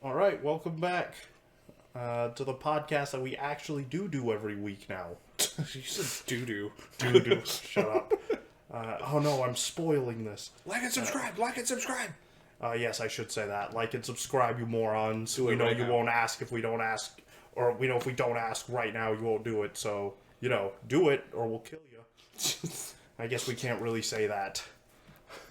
All right, welcome back to the podcast that we actually do every week now. You said doo-doo. Do. Shut up. Oh no, I'm spoiling this. Like and subscribe, like and subscribe. Yes, I should say that. Like and subscribe, you morons. Do it We know right you now. won't ask if we don't ask, or we know if we don't ask right now, you won't do it. So, do it or we'll kill you. I guess we can't really say that.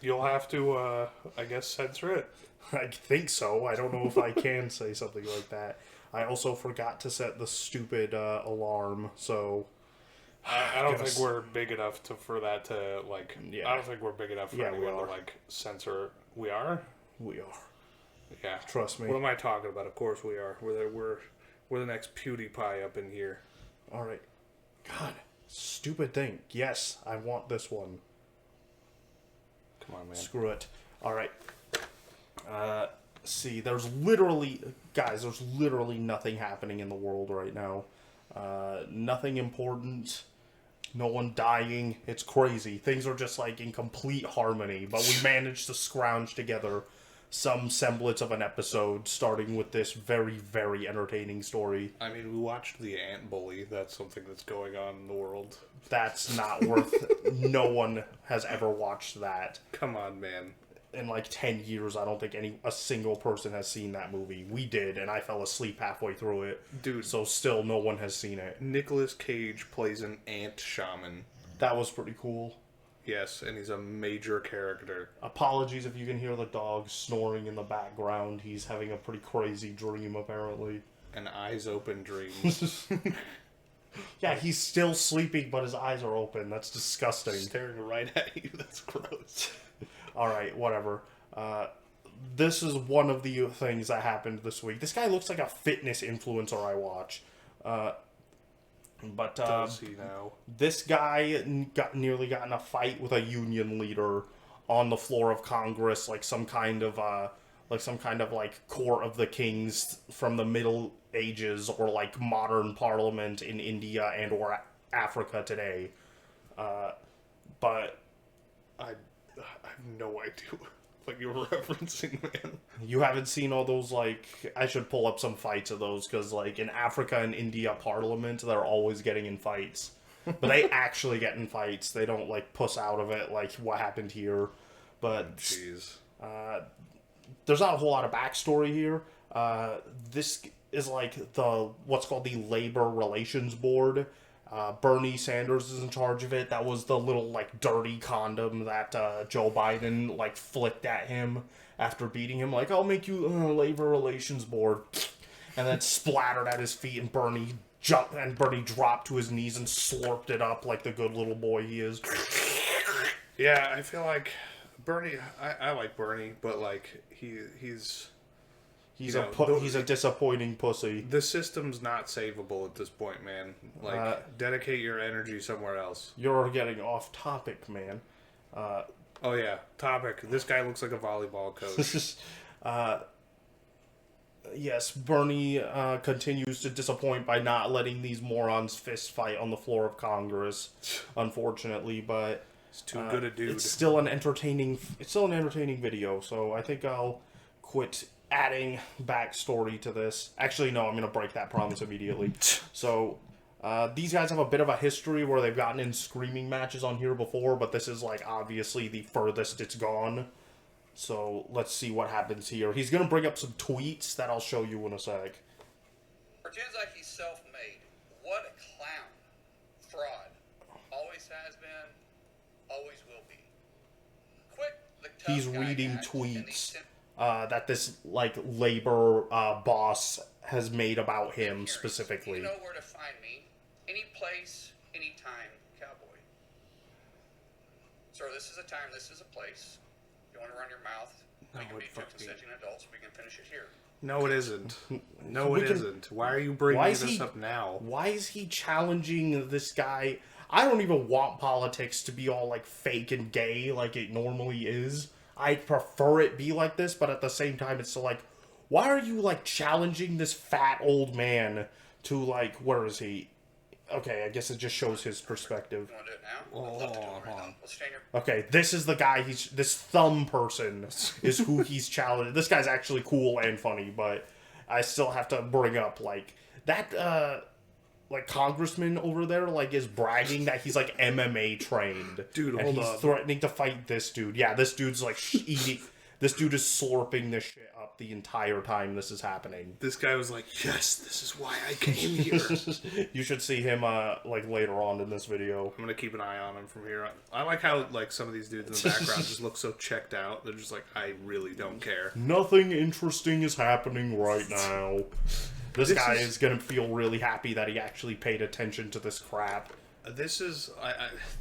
You'll have to, I guess, censor it. I think so. I don't know if I can say something like that. I also forgot to set the stupid alarm, so... I don't think we're big enough for that to, like... Yeah. I don't think we're big enough for anyone to, like, censor... We are? We are. Yeah. Trust me. What am I talking about? Of course we are. We're the next PewDiePie up in here. Alright. God. Stupid thing. Yes, I want this one. Come on, man. Screw it. Alright. See, there's literally nothing happening in the world right now. Nothing important. No one dying. It's crazy. Things are just like in complete harmony, but we managed to scrounge together some semblance of an episode, starting with this very, very entertaining story. I mean, we watched The Ant Bully. That's something that's going on in the world. That's not worth... No one has ever watched that. Come on, man. In like 10 years, I don't think a single person has seen that movie. We did, and I fell asleep halfway through it. Dude. So still no one has seen it. Nicolas Cage plays an ant shaman. That was pretty cool. Yes, and he's a major character. Apologies if you can hear the dog snoring in the background. He's having a pretty crazy dream, apparently. An eyes open dream. Yeah, he's still sleeping, but his eyes are open. That's disgusting. Staring right at you. That's gross. Alright, whatever. This is one of the things that happened this week. This guy looks like a fitness influencer I watch. But Does he now? this guy nearly got in a fight with a union leader on the floor of Congress, like some kind of court of the kings from the Middle Ages or like modern parliament in India and or Africa today. But I have no idea what you're referencing, man. you haven't seen all those, like... I should pull up some fights of those, because, like, in Africa and India parliament, they're always getting in fights. But they actually get in fights. They don't, like, puss out of it, like what happened here. But... Jeez. There's not a whole lot of backstory here. This is, like, what's called the Labor Relations Board. Bernie Sanders is in charge of it. That was the little, like, dirty condom that Joe Biden, like, flicked at him after beating him. Like, I'll make you Labor Relations Board. And then splattered at his feet, and Bernie dropped to his knees and slurped it up like the good little boy he is. Yeah, I feel like Bernie... I like Bernie, but, like, he's... He's a disappointing pussy. The system's not savable at this point, man. Like, dedicate your energy somewhere else. You're getting off topic, man. Oh, yeah. Topic. This guy looks like a volleyball coach. Yes, Bernie continues to disappoint by not letting these morons fist fight on the floor of Congress, unfortunately, but... He's too good a dude. It's still an entertaining video, so I think I'll quit adding backstory to this. Actually, no, I'm going to break that promise immediately. So, these guys have a bit of a history where they've gotten in screaming matches on here before, but this is, like, obviously the furthest it's gone. So, let's see what happens here. He's going to bring up some tweets that I'll show you in a sec. Pretends like he's self-made. What a clown. Fraud. Always has been, always will be. Quit the tough He's guy reading act and tweets that this, like, labor boss has made about him specifically. You know where to find me. Any place, any time, cowboy. Sir, this is a time, this is a place. You want to run your mouth? We can be two consenting adults. We can finish it here. No, it isn't. No, it isn't. Why are you bringing this up now? Why is he challenging this guy? I don't even want politics to be all, like, fake and gay like it normally is. I prefer it be like this, but at the same time, it's still like, why are you, like, challenging this fat old man to, like, where is he? Okay, I guess it just shows his perspective. You want to do it now? I'd love to do it right now. Let's stand here. Okay, this is the guy, this thumb person is who he's challenging. This guy's actually cool and funny, but I still have to bring up, like, that, like, congressman over there, like, is bragging that he's, like, MMA trained. Dude, and hold he's on. threatening to fight this dude. Yeah, this dude's, like, eating... This dude is slurping this shit up the entire time this is happening. This guy was like, yes, this is why I came here. You should see him, like, later on in this video. I'm gonna keep an eye on him from here on. I like how, like, some of these dudes in the background just look so checked out. They're just like, I really don't care. Nothing interesting is happening right now. This guy is gonna feel really happy that he actually paid attention to this crap. This is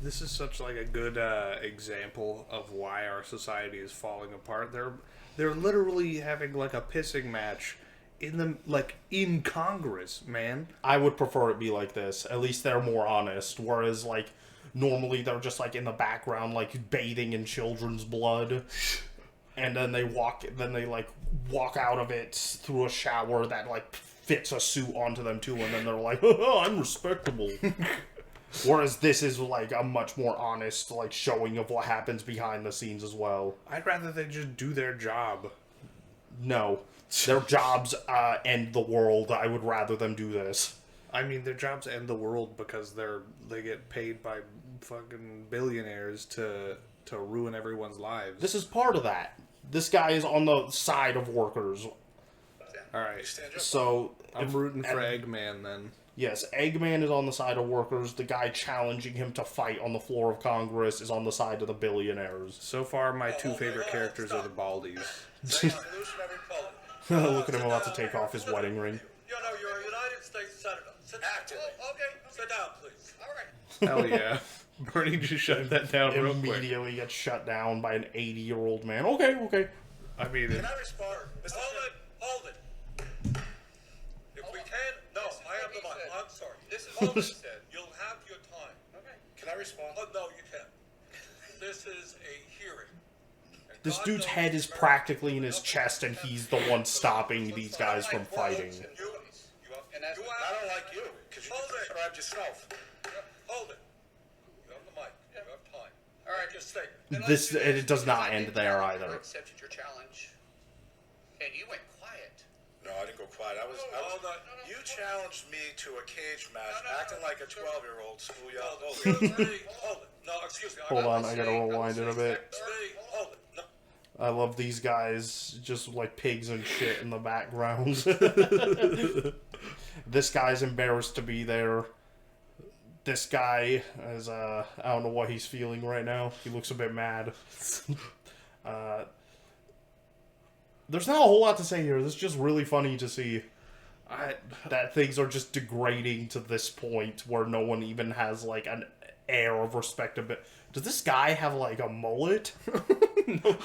this is such like a good example of why our society is falling apart. They're literally having like a pissing match in Congress, man. I would prefer it be like this. At least they're more honest. Whereas, like, normally they're just, like, in the background, like, bathing in children's blood. And then they walk out of it through a shower that, like, fits a suit onto them, too. And then they're like, oh, I'm respectable. Whereas this is, like, a much more honest, like, showing of what happens behind the scenes as well. I'd rather they just do their job. No. Their jobs end the world. I would rather them do this. I mean, their jobs end the world because they get paid by fucking billionaires to ruin everyone's lives. This is part of that. This guy is on the side of workers. Alright, So... I'm rooting for Eggman then. Yes, Eggman is on the side of workers. The guy challenging him to fight on the floor of Congress is on the side of the billionaires. So far, my two favorite characters are the Baldies. Look at him about to take off his wedding ring. You know, you're a United States Senator. Sit down. Oh, okay. Sit down, please. All right. Hell yeah. Bernie just shut that down real quick. Immediately gets shut down by an 80-year-old man. Okay. I mean, Can I respond? Hold it. If we can... No, I have the mic. I'm sorry. This is what he said. You'll have your time. Okay. Can I respond? Oh, no, you can't. This is a hearing. And This God dude's knows head is America- practically in his chest, and he's the one stopping these guys from fighting. And that's I don't like you, because you described yourself. Hold it. You have the mic. You have time. All right. Make your statement. It does not end there I either. accepted your challenge, and you went quiet. No, I didn't go quiet. You challenged me to a cage match, acting like a 12-year-old schoolyard. Hold it. No, excuse me. Hold on, I gotta rewind it a bit. Steve, hold it. No. I love these guys just like pigs and shit in the background. This guy's embarrassed to be there. This guy is, I don't know what he's feeling right now. He looks a bit mad. There's not a whole lot to say here. This is just really funny to see that things are just degrading to this point where no one even has, like, an air of respectability. Does this guy have, like, a mullet?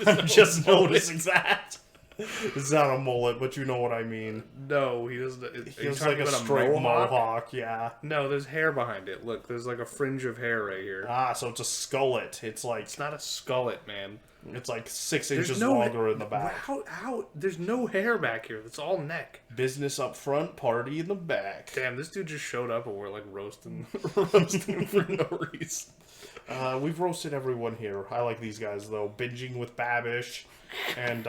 I'm just noticing that. It's not a mullet, but you know what I mean. no, he doesn't. He has, like, a straight mohawk, yeah. No, there's hair behind it. Look, there's like a fringe of hair right here. Ah, so it's a skullet. It's like It's not a skullet, man. it's like 6 There's inches no longer in the back. How? There's no hair back here. It's all neck. Business up front, party in the back. Damn, this dude just showed up and we're like roasting him for no reason. We've roasted everyone here. I like these guys though. Binging with Babish and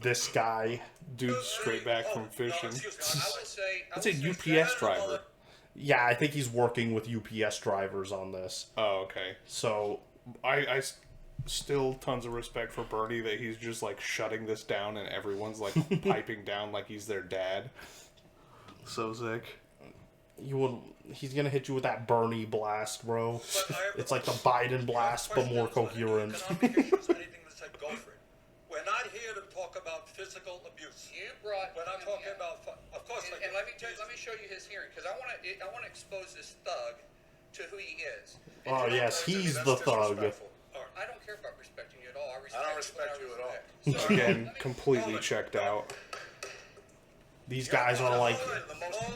this guy. Dude straight back from fishing. I would say That's a UPS driver. Yeah, I think he's working with UPS drivers on this. Oh, okay. So I still tons of respect for Bernie that he's just like shutting this down and everyone's like piping down like he's their dad. So sick. he's gonna hit you with that Bernie blast, bro. It's like the Biden blast, but more coherent. We're not here to talk about physical abuse. You brought. We're not him talking in. about. Of course. And let me show you his hearing because I want to expose this thug to who he is. And Oh to- yes, he's the thug. I don't care about respecting you at all. I don't respect you at all. So, Again, let me- completely checked out. These guys are like,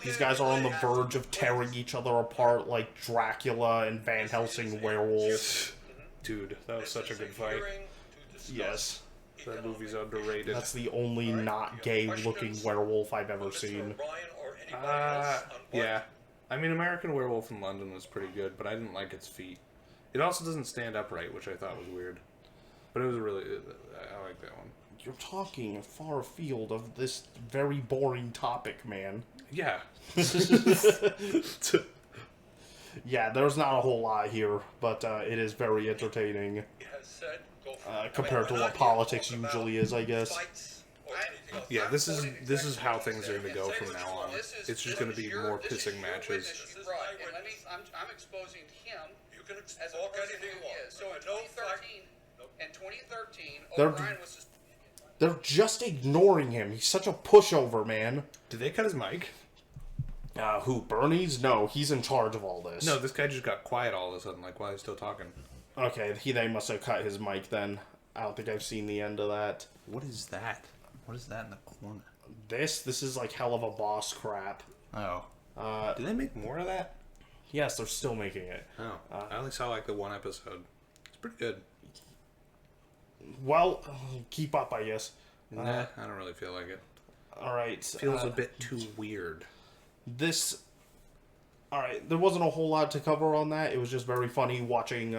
these guys are on the verge of tearing each other apart like Dracula and Van Helsing werewolves. Dude, that was such a good fight. Yes, That movie's underrated. that's the only not gay-looking werewolf I've ever seen. Yeah. I mean, American Werewolf in London was pretty good, but I didn't like its feet. It also doesn't stand upright, which I thought was weird. But it was really... I like that one. You're talking far afield of this very boring topic, man. Yeah. Yeah, there's not a whole lot here, but it is very entertaining He has said, go for it. compared to We're what not here politics talking usually about is, I guess. fights or anything else. Yeah, this is how things are going to go from now on. It's just going to be more pissing matches. Right, and I'm exposing him You can as a talk person anything who you want. is. So in No 2013, Nope. in 2013, They're- O'Brien was They're just ignoring him. He's such a pushover, man. Did they cut his mic? Who, Bernie's? No, he's in charge of all this. No, this guy just got quiet all of a sudden, like, while he's still talking. Okay, they must have cut his mic then. I don't think I've seen the end of that. What is that? What is that in the corner? This is like hell of a boss crap. Oh. Did they make more of that? Yes, they're still making it. Oh. I only saw, like, the one episode. It's pretty good. Well, keep up, I guess. Nah, I don't really feel like it. Alright. Feels a bit too weird. This... Alright, there wasn't a whole lot to cover on that. It was just very funny watching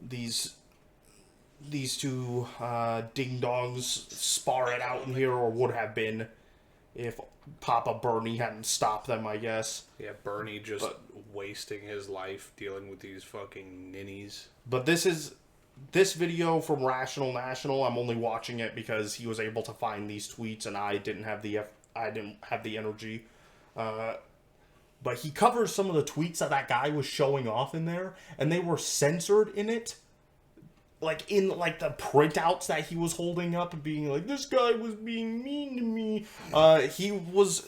these two ding-dongs spar it out in here, or would have been if Papa Bernie hadn't stopped them, I guess. Yeah, Bernie just wasting his life dealing with these fucking ninnies. But this video from Rational National, I'm only watching it because he was able to find these tweets and I didn't have the energy. But he covers some of the tweets that guy was showing off in there, and they were censored in it. Like, in, like, the printouts that he was holding up and being like, this guy was being mean to me.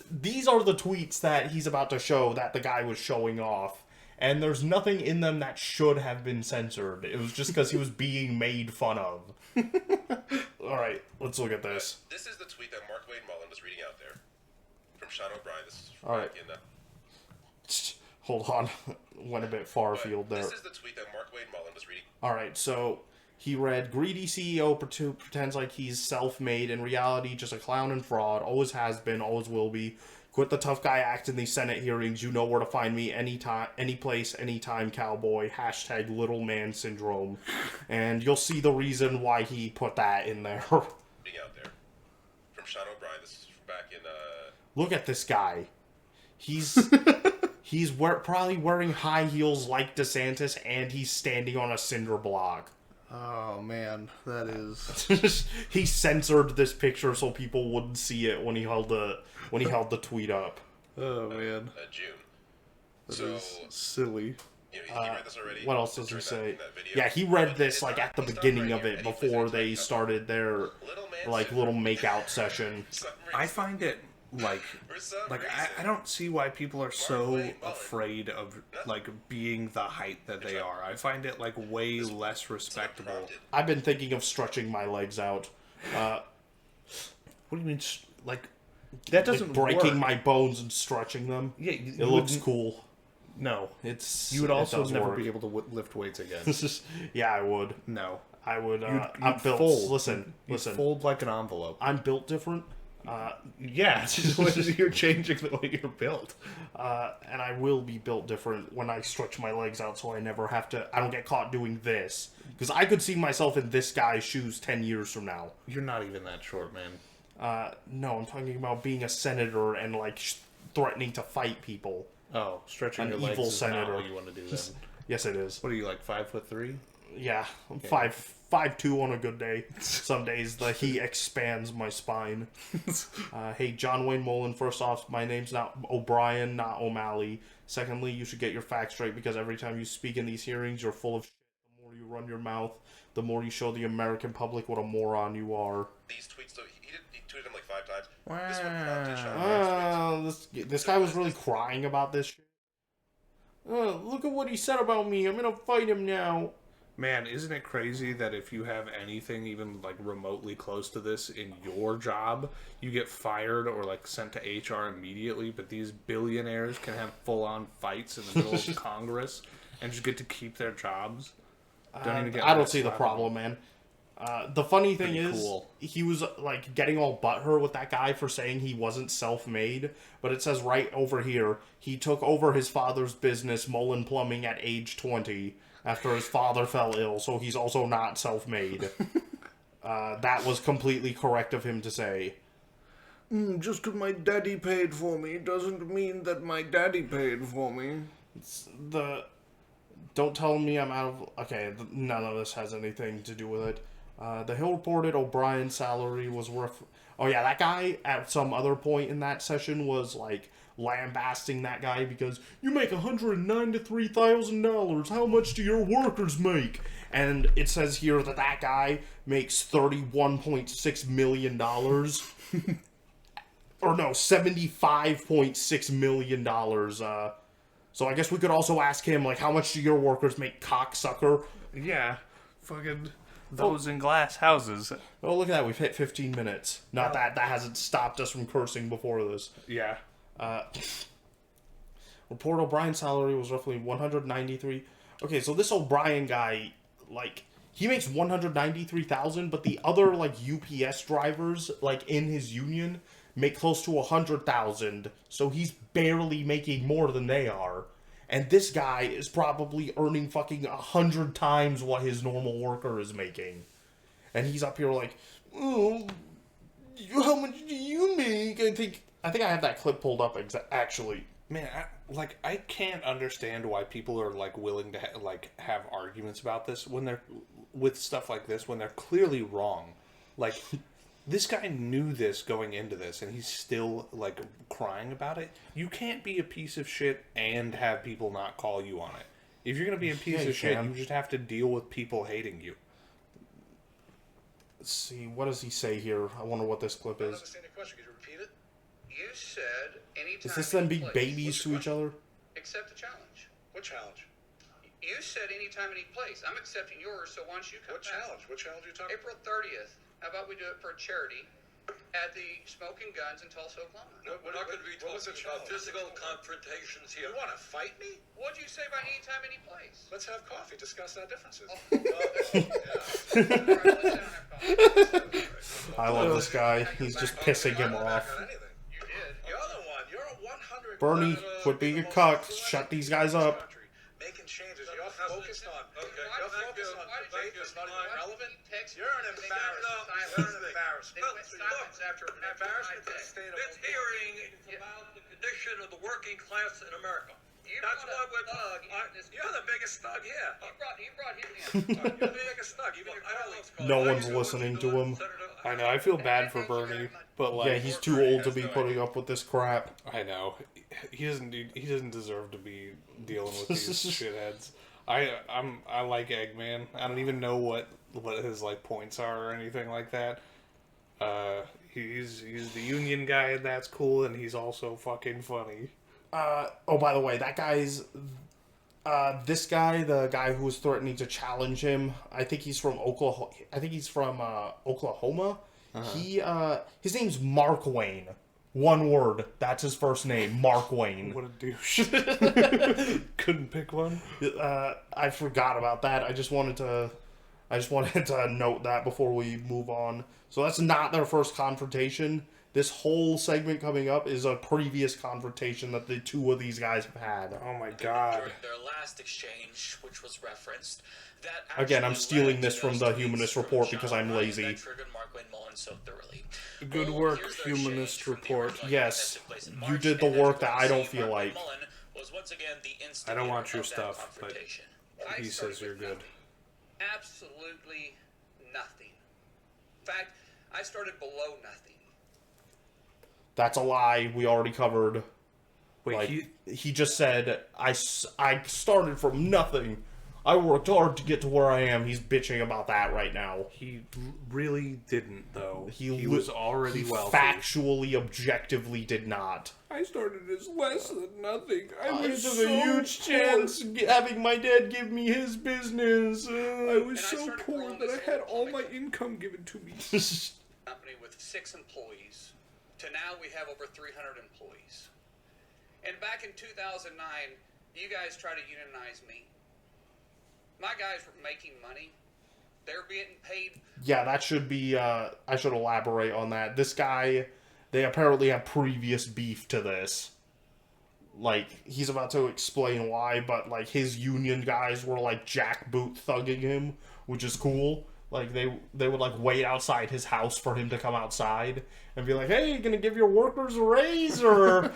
These are the tweets that he's about to show that the guy was showing off. And there's nothing in them that should have been censored. It was just because he was being made fun of. Alright, let's look at this. This is the tweet that Mark Wade Mullen was reading out there. From Sean O'Brien. This is from All right. back in the... Hold on. Went a bit far But afield there. This is the tweet that Mark Wade Mullen was reading. Alright, so he read, greedy CEO pretends like he's self-made, in reality just a clown and fraud, always has been, always will be. Quit the tough guy act in these Senate hearings, you know where to find me, anytime, any place, anytime, cowboy, hashtag little man syndrome. And you'll see the reason why he put that in there. Reading out there. From Sean O'Brien. This is from back in... Look at this guy. He's probably wearing high heels like DeSantis, and he's standing on a cinder block. Oh, man. That is... He censored this picture so people wouldn't see it when he held the tweet up. Oh, man. June. That So... is silly. You know, he read this already. What else does he during say? that video. Yeah, he read But this it's like not- at the he's not beginning right of here. it Any place before anytime, they cowboy. started their Little man like syndrome. little makeout session. I find it, like I don't see why people are so afraid of, like, being the height that they are. I find it, like, way less respectable. I've been thinking of stretching my legs out. What do you mean, like, that doesn't breaking work. my bones and stretching them. Yeah, It looks cool. No. It's You would it also does never work. be able to lift weights again. Yeah, I would. No. I would. You'd I'm built. fold. Listen. You'd fold like an envelope. I'm built different. Yeah, you're changing the way you're built. And I will be built different when I stretch my legs out, so I never have to. I don't get caught doing this, because I could see myself in this guy's shoes 10 years from now. You're not even that short, man. No, I'm talking about being a senator and like threatening to fight people. Oh, stretching An your legs evil is senator. not what you want to do then. Yes, it is. What are you, like 5'3"? Yeah, I'm 5'2" on a good day. Some days the heat expands my spine. Hey, John Wayne Mullen, first off, my name's not O'Brien, not O'Malley. Secondly, you should get your facts straight, because every time you speak in these hearings, you're full of shit. The more you run your mouth, the more you show the American public what a moron you are. These tweets, though, he tweeted them like 5 times. Wow. This one prompted Sean O'Brien's tweets. This guy was really crying about this shit. Look at what he said about me. I'm gonna fight him now. Man, isn't it crazy that if you have anything even like remotely close to this in your job, you get fired or like sent to HR immediately, but these billionaires can have full-on fights in the middle of Congress and just get to keep their jobs? I don't see the problem, man. The funny thing Pretty is, cool. he was like getting all butthurt with that guy for saying he wasn't self-made, but it says right over here, he took over his father's business, Mullen Plumbing, at age 20 after his father fell ill, so he's also not self-made. That was completely correct of him to say. Just because my daddy paid for me doesn't mean that my daddy paid for me. Don't tell me I'm out of... Okay, none of this has anything to do with it. The Hill reported O'Brien's salary was worth... Oh yeah, that guy at some other point in that session was like lambasting that guy because you make $193,000. How much do your workers make? And it says here that that guy makes $31.6 million. Or no, $75.6 million. So I guess we could also ask him, like, how much do your workers make, cocksucker? Yeah, fucking those in glass houses. Oh, look at that. We've hit 15 minutes. Not that hasn't stopped us from cursing before this. Yeah. Report O'Brien's salary was roughly 193. Okay, so this O'Brien guy, like, he makes 193,000, but the other, like, UPS drivers, like, in his union make close to 100,000. So he's barely making more than they are. And this guy is probably earning fucking 100 times what his normal worker is making. And he's up here like, oh, how much do you make? I think I have that clip pulled up actually. Man, I can't understand why people are like willing to have arguments about this when they're with stuff like this when they're clearly wrong. Like, this guy knew this going into this, and he's still like crying about it. You can't be a piece of shit and have people not call you on it. If you're gonna be a piece of shit, you just have to deal with people hating you. Let's see, what does he say here? I wonder what this clip I don't is. understand the question. Could you repeat it? You said anytime. Is this them being any place, babies to each other? Accept the challenge. What challenge? You said anytime, any place. I'm accepting yours, so why don't you come What back? challenge? What challenge are you talking April 30th. How about we do it for a charity at the Smoking Guns in Tulsa, Oklahoma? We're not going to be what was the talking about challenge? physical confrontations here. You want to fight me? What'd you say about anytime, any place? Let's have coffee. Discuss our differences. I love this guy. He's just pissing him off. You did. You're the one. You're a 100. Bernie, quit being a cuck. Shut these guys up. Making changes. You're focused on. Okay. You're focused on debate that's not even relevant. You're an embarrassment. You're You're an embarrassment. They went silence after An embarrassment to the state of This hearing is about the condition of the working class in America. You That's brought what a we're. thug in this. You're the biggest thug here. You brought him in. You're the biggest thug. Even your colleagues. No one's listening to him. I know. I feel bad for Bernie, but like, Yeah, he's too old to be putting up with this crap. I know he doesn't deserve to be dealing with these shitheads. I like Eggman. I don't even know what his like points are or anything like that. He's the union guy, and that's cool, and he's also fucking funny. Oh, by the way, that guy's... this guy, the guy who was threatening to challenge him, I think he's from Oklahoma. Oklahoma. His name's Mark Wayne. One word. That's his first name. Mark Wayne. What a douche. Couldn't pick one. I forgot about that. I just wanted to note that before we move on. So that's not their first confrontation. This whole segment coming up is a previous confrontation that the two of these guys have had. Oh my god. During their last exchange, which was referenced, that Again, I'm actually stealing led this to from those the tweets Humanist from Report Sean because I'm O'Brien lazy. That triggered Mark Wayne Mullen so thoroughly. Good Well, work, here's their Humanist exchange from the Report. original Yes, that took place in you March, did the and work as that you I can don't see, feel Mark like. Mullen was once again the I instigator don't want your of that stuff, but confrontation. he says you're good. Absolutely nothing. In fact, I started below nothing. That's a lie. We already covered. Wait, Like, he just said, I started from nothing. I worked hard to get to where I am. He's bitching about that right now. he really didn't though. He li- was already he wealthy. factually, objectively did not. I started as less than nothing. I I was took so a huge poor. chance having my dad give me his business. I was And I so started poor growing that this I had whole all my comic. income given to me. Company with 6 employees to now we have over 300 employees. And back in 2009, you guys tried to unionize me. My guys were making money. They're being paid. Yeah, that should be, I should elaborate on that. This guy, they apparently have previous beef to this. Like, he's about to explain why, but, like, his union guys were, like, jackboot thugging him, which is cool. Like they would like wait outside his house for him to come outside and be like, "Hey, you gonna give your workers a raise or?"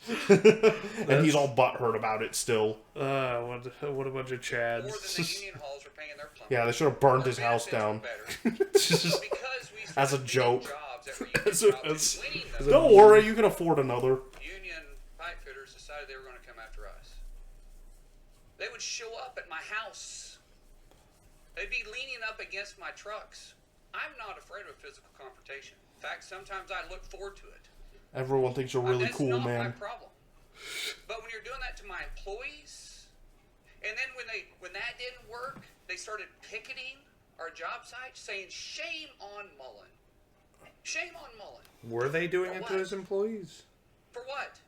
And he's all butthurt about it still. What a bunch of chads. More than the union halls are paying their plumbers. Yeah, they should have burned Our his house down. benefits were better. Because we As a started joke. getting jobs that were union jobs and winning them. Don't worry, you can afford another. Union pipe fitters decided they were going to come after us. They would show up at my house. They'd be leaning up against my trucks. I'm not afraid of a physical confrontation. In fact, sometimes I look forward to it. Everyone thinks you're really That's cool, not my man. problem. But when you're doing that to my employees, and then when that didn't work, they started picketing our job sites, saying, "Shame on Mullen. Shame on Mullen." Were they doing For it what? to his employees? For what?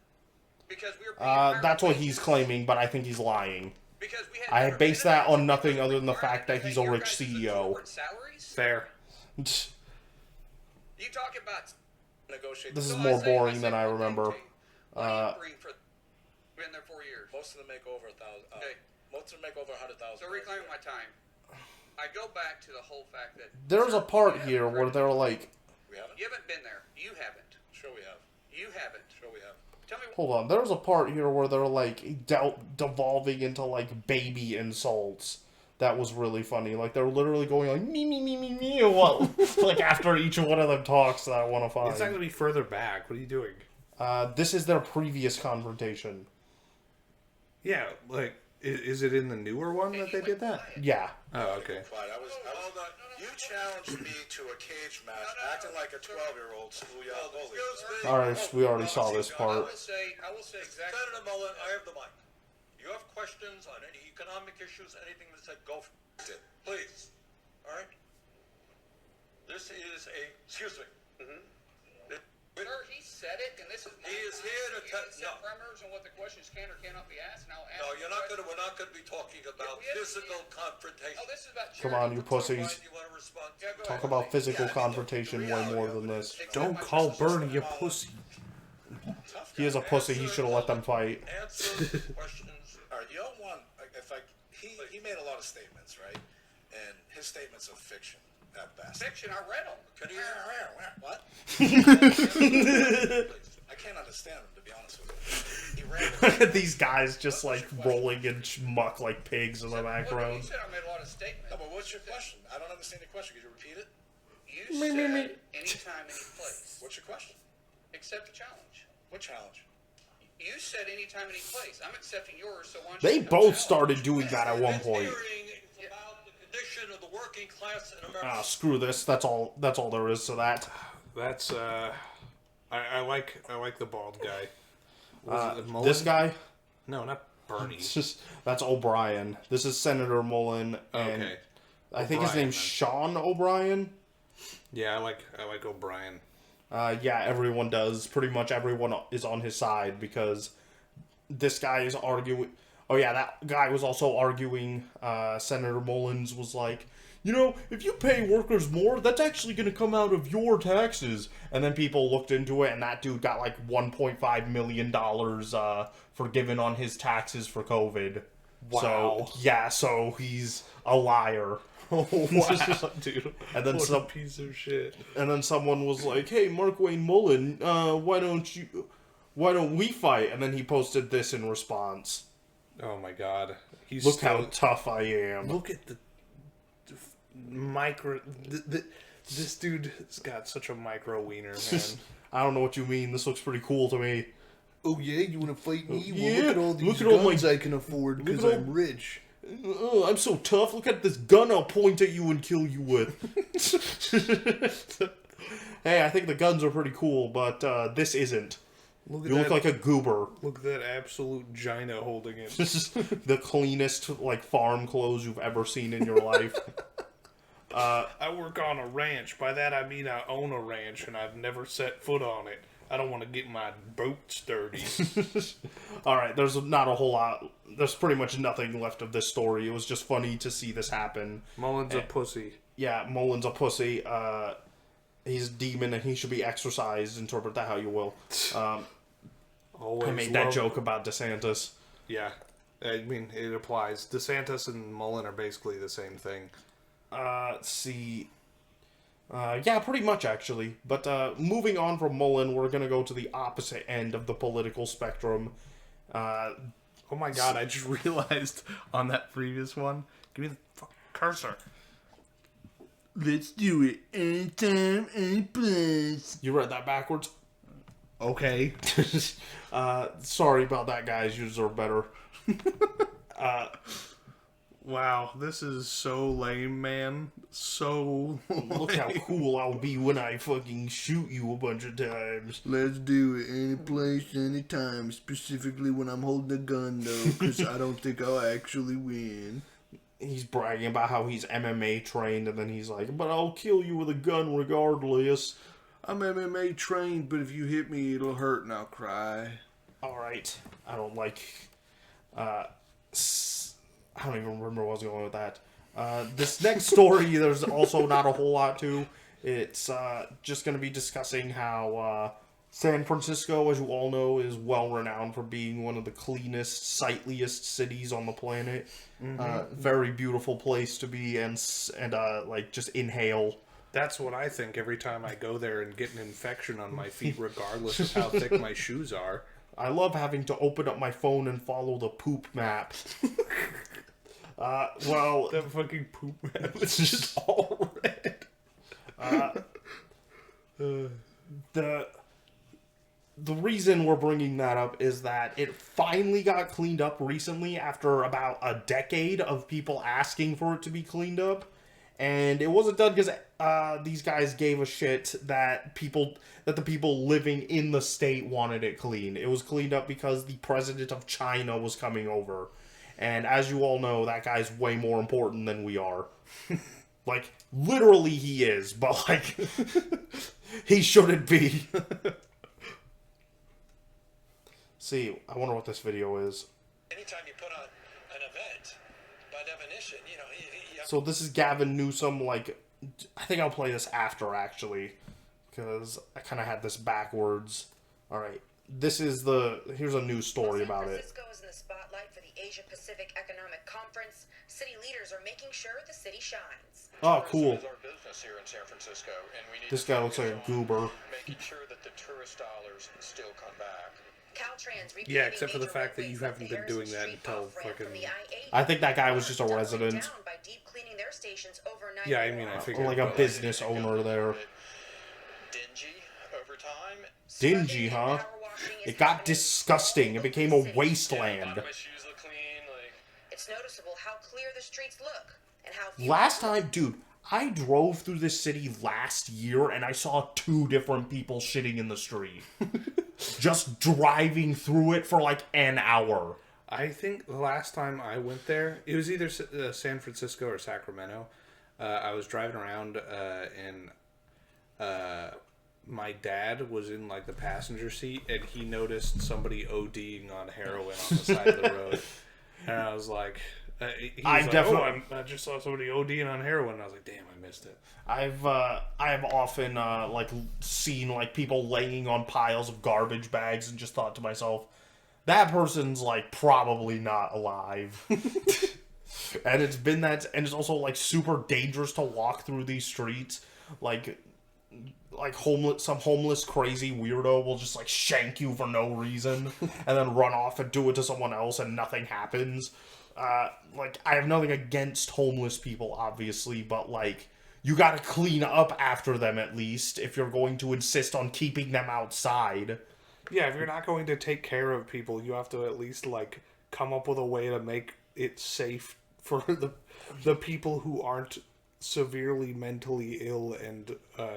Because we were paying higher That's what he's wages? claiming, but I think he's lying. Because we had I better base that on benefits nothing because other than the required fact that to he's pay a your rich guys' CEO. exorbitant salaries? Fair. You talk about Negotiate. This is So more I boring said than I one thing remember. to you. What do you bring for been there 4 years? Most of them make over 1,000. Okay. Most of them make over 100,000. So reclaiming my time. I go back to the whole fact that There's a part you here haven't where read- they're like, We haven't. you haven't been there. You haven't. Sure we have. You haven't. Sure we have. Tell me. hold on, there's a part here where they're like devolving into like baby insults. That was really funny. Like they're literally going like me, well, like after each one of them talks that I want to find. It's not going to be further back. What are you doing? This is their previous confrontation. Yeah, like, is it in the newer one that they did that? Yeah. Oh, okay. Quiet. You challenged me to a cage match, acting like a 12-year-old schoolyard bully. Excuse me. All right, we already saw this I part. will say exactly. Senator Mullen, I have the mic. You have questions on any economic issues, anything that said, go for it. Please. All right? This is a, excuse me. Sir, he said it, and this is. He is here to tell- set no. parameters on what the questions can or cannot be asked, and I'll ask. No, you you're not questions. we're not gonna be talking about we have- physical confrontation. Oh, this is about. Come on, you pussies. Brian, you wanna respond? Yeah, go Talk ahead. about physical confrontation way more than this. Don't call Bernie a pussy. He is a pussy. He should have let them fight. Answer questions. All right, you don't want. He made a lot of statements, right? And his statements are fiction at best. Fiction, I read them. Can you What? I can't understand him, to be honest with you. He ran. Look at these guys just like rolling in muck like pigs in the You background. said I made a lot of statements. No, but what's your question? I don't understand your question. Could you repeat it? You said anytime, any place. What's your question? Accept the challenge. What challenge? You said anytime, any place. I'm accepting yours, so why don't They you come both challenge? started doing that at one This point. hearing is about the condition of the working class in America. Ah, screw this. That's all there is to that. That's, I like the bald guy. Was it Mullen? This guy, No, not Bernie. it's just that's O'Brien. This is Senator Mullen, and Okay. I think his O'Brien, name's then. Sean O'Brien. Yeah, I like O'Brien. Yeah, everyone does. Pretty much everyone is on his side because this guy is arguing. Oh yeah, that guy was also arguing. Senator Mullins was like, you know, if you pay workers more, that's actually going to come out of your taxes. And then people looked into it, and that dude got like $1.5 million forgiven on his taxes for COVID. Wow. So, yeah, so he's a liar. Wow, dude. And then what some a piece of shit. And then someone was like, "Hey, Mark Wayne Mullen, why don't we fight?" And then he posted this in response. Oh my god. He's Look still, how tough I am. Look at the micro. This dude's got such a micro wiener, man. I don't know what you mean. This looks pretty cool to me. Oh yeah, you want to fight me? Well, Yeah, look at all these look at all guns my- I can afford because look at all- I'm rich. Oh, I'm so tough. Look at this gun I'll point at you and kill you with. Hey, I think the guns are pretty cool, but this isn't. Look at You that. look like a goober. Look at that absolute gina holding it. This is the cleanest like farm clothes you've ever seen in your life. I work on a ranch. By that I mean I own a ranch and I've never set foot on it. I don't want to get my boots dirty. Alright, there's not a whole lot. There's pretty much nothing left of this story. It was just funny to see this happen. Mullen's a pussy. Yeah, Mullen's a pussy. He's a demon and he should be exorcised. Interpret that how you will. Always I made that love- joke about DeSantis. Yeah. I mean, it applies. DeSantis and Mullen are basically the same thing. Let's see. Yeah, pretty much actually. But moving on from Mullen, we're gonna go to the opposite end of the political spectrum. Oh my god, I just realized on that previous one. Give me the cursor. Let's do it anytime, any place. You read that backwards? Okay. Sorry about that, guys. You deserve better. Wow, this is so lame, man. So Look how cool I'll be when I fucking shoot you a bunch of times. Let's do it any place, anytime. Specifically when I'm holding a gun, though, because I don't think I'll actually win. He's bragging about how he's MMA trained, and then he's like, but I'll kill you with a gun regardless. I'm MMA trained, but if you hit me, it'll hurt and I'll cry. Alright. I don't like... I don't even remember where I was going with that. This next story, there's also not a whole lot to. It's just going to be discussing how San Francisco, as you all know, is well renowned for being one of the cleanest, sightliest cities on the planet. Very beautiful place to be and like just inhale. That's what I think every time I go there and get an infection on my feet, regardless of how thick my shoes are. I love having to open up my phone and follow the poop map. Well... That fucking poop map is just all red. The reason we're bringing that up is that it finally got cleaned up recently after about a decade of people asking for it to be cleaned up. And it wasn't done because these guys gave a shit that the people living in the state wanted it clean. It was cleaned up because the president of China was coming over. And as you all know, that guy's way more important than we are. Like, literally he is, but like, he shouldn't be. See, I wonder what this video is. Anytime you put on an event, by definition, you know, you have So this is Gavin Newsom, like, I think I'll play this after, actually, because I kind of had this backwards. Alright, here's a news story about it. San Francisco is in the spotlight for the Asia Pacific Economic Conference. City leaders are making sure the city shines. Oh, cool. Tourism is our business here in San Francisco, and we need This to guy looks like a focus on goober. making sure that the tourist dollars still come back. Caltrans Yeah, except for the fact that you haven't been doing that until fucking... I think that guy was just a resident. Yeah, I mean, I figured... Or like a business owner there. Dingy over time. Dingy, huh? It got disgusting. It became a wasteland. My shoes look clean, like... It's noticeable how clear the streets look and how Last time, dude, I drove through this city last year and I saw 2 different people shitting in the street. Just driving through it for like an hour. I think the last time I went there, it was either San Francisco or Sacramento. I was driving around and my dad was in like the passenger seat and he noticed somebody ODing on heroin on the side of the road. And I was like, I just saw somebody ODing on heroin. And I was like, damn, I missed it. I have often like seen like people laying on piles of garbage bags and just thought to myself, that person's like probably not alive. And it's also like super dangerous to walk through these streets. Like some homeless crazy weirdo will just like shank you for no reason and then run off and do it to someone else and nothing happens. Like, I have nothing against homeless people, obviously, but like, you gotta clean up after them at least if you're going to insist on keeping them outside. Yeah, if you're not going to take care of people, you have to at least like come up with a way to make it safe for the people who aren't severely mentally ill and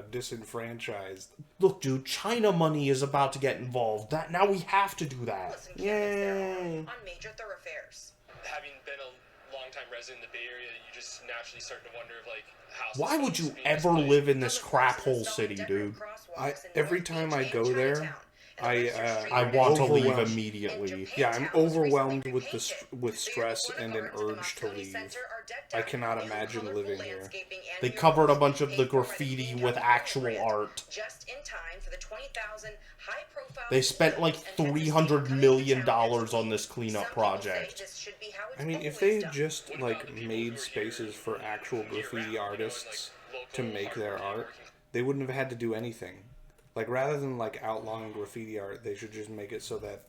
disenfranchised. Look, dude, China money is about to get involved. Now we have to do that. Yay! On major thoroughfares. Having been a long-time resident in the Bay Area, you just naturally start to wonder, like, how... Why would you ever live in this crap hole city, dude? Every time I go there, I want to leave overwhelmed. immediately. Yeah, I'm overwhelmed with stress and an urge to leave. I cannot imagine living here. They covered a bunch of the graffiti with actual art. They spent like $300 million on this cleanup project. I mean, if they just like made spaces for actual graffiti artists to make their art, they wouldn't have had to do anything. Like, rather than like outlawing graffiti art, they should just make it so that,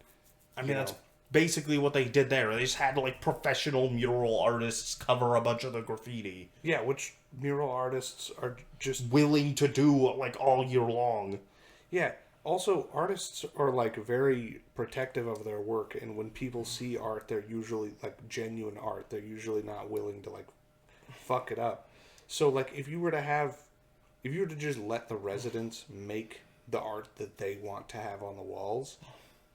I mean, that's basically what they did there. They just had like professional mural artists cover a bunch of the graffiti. Yeah, which mural artists are just willing to do like all year long. Yeah. Also, artists are like very protective of their work, and when people see art, they're usually like genuine art. They're usually not willing to like fuck it up. So like if you were to just let the residents make the art that they want to have on the walls,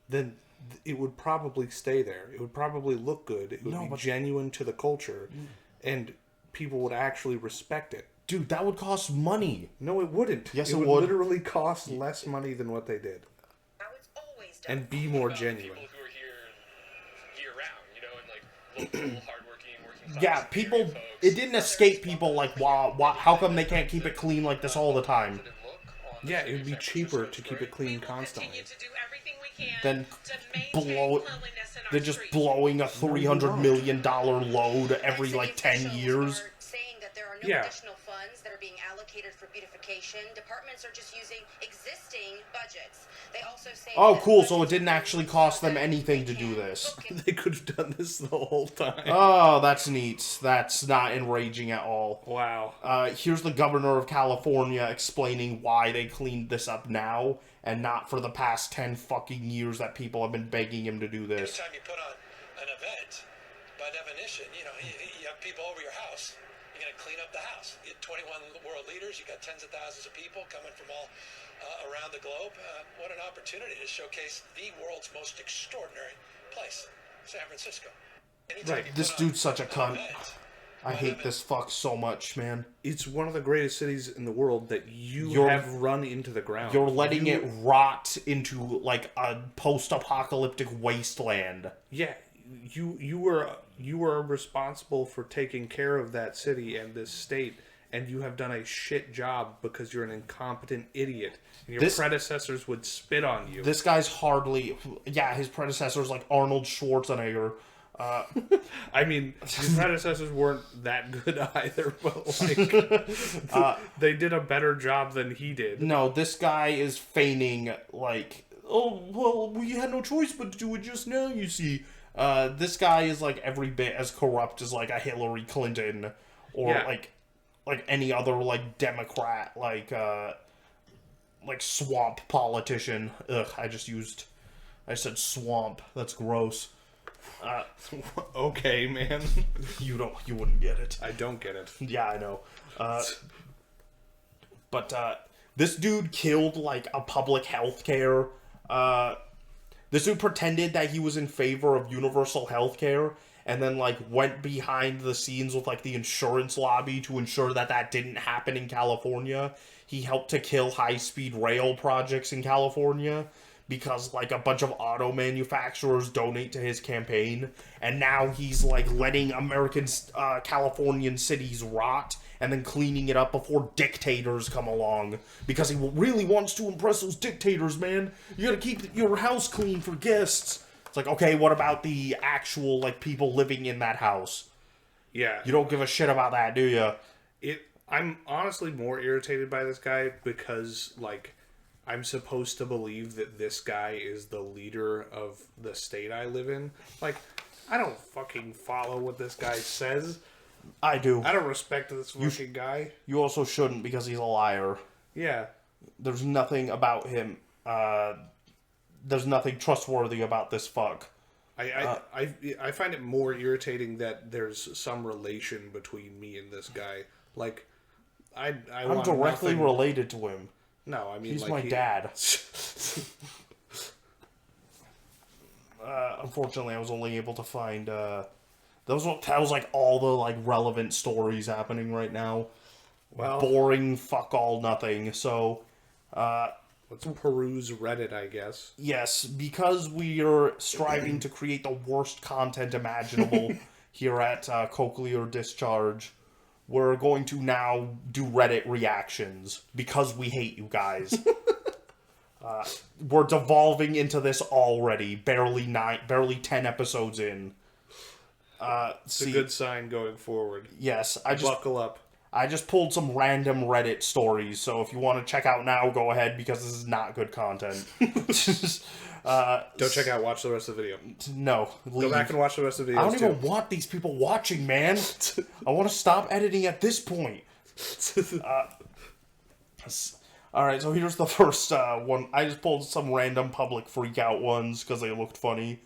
then it would probably stay there. It would probably look good. It would be genuine to the culture, and people would actually respect it. Dude, that would cost money. No, it wouldn't. Yes, it would. Literally cost less money than what they did. And be more genuine. People who are here year round, you know, and like local, hardworking, working class. Yeah, people. Folks. It didn't escape people. Like, wow, how come they can't keep it clean like this all the time? Yeah, it would be cheaper to keep it clean constantly. Then they're just blowing a $300 million load every like 10 years. Yeah. Additional funds that are being allocated for beautification. Departments are just using existing budgets. They also say oh, cool. So it didn't actually cost them anything to do this. They could have done this the whole time. Oh, that's neat. That's not enraging at all. Wow. Here's the governor of California explaining why they cleaned this up now and not for the past 10 fucking years that people have been begging him to do this. Anytime you put on an event, by definition, you know, you have people over your house. You're going to clean up the house. You had 21 world leaders. You got tens of thousands of people coming from all around the globe. What an opportunity to showcase the world's most extraordinary place, San Francisco. Right. This dude's such a cunt. I hate this fuck so much, man. It's one of the greatest cities in the world that you're have run into the ground. You're letting it rot into like a post-apocalyptic wasteland. Yeah. You were responsible for taking care of that city and this state, and you have done a shit job because you're an incompetent idiot. And your predecessors would spit on you. This guy's hardly... Yeah, his predecessor's like Arnold Schwarzenegger. I mean, his predecessors weren't that good either, but like... they did a better job than he did. No, this guy is feigning like... Oh, well, we had no choice but to do it just now, you see... this guy is like every bit as corrupt as like a Hillary Clinton or like any other like Democrat like swamp politician. Ugh, I said swamp. That's gross. Okay, man. You wouldn't get it. I don't get it. Yeah, I know. But this dude killed like a public health care. This dude pretended that he was in favor of universal health care and then, like, went behind the scenes with, like, the insurance lobby to ensure that that didn't happen in California. He helped to kill high-speed rail projects in California because, like, a bunch of auto manufacturers donate to his campaign. And now he's, like, letting Californian cities rot and then cleaning it up before dictators come along. Because he really wants to impress those dictators, man. You gotta keep your house clean for guests. It's like, okay, what about the actual, like, people living in that house? Yeah. You don't give a shit about that, do you? I'm honestly more irritated by this guy because, like, I'm supposed to believe that this guy is the leader of the state I live in. Like, I don't fucking follow what this guy says. I do. I don't respect this fucking guy. You also shouldn't because he's a liar. Yeah. There's nothing about him. There's nothing trustworthy about this fuck. I find it more irritating that there's some relation between me and this guy. Like, I'm directly related to him. No, I mean, he's like, my dad. Unfortunately, I was only able to find that was like all the like relevant stories happening right now. Well, boring fuck all nothing. So Let's peruse Reddit, I guess. Yes, because we are striving to create the worst content imaginable here at Cochlear Discharge, we're going to now do Reddit reactions because we hate you guys. We're devolving into this already, barely 10 episodes in. It's a good sign going forward. Yes, Buckle up. I just pulled some random Reddit stories, so if you want to check out now, go ahead, because this is not good content. Don't check out, watch the rest of the video. No. Go back and watch the rest of the video. I don't even want these people watching, man. I want to stop editing at this point. Alright, so here's the first one. I just pulled some random public freakout ones because they looked funny.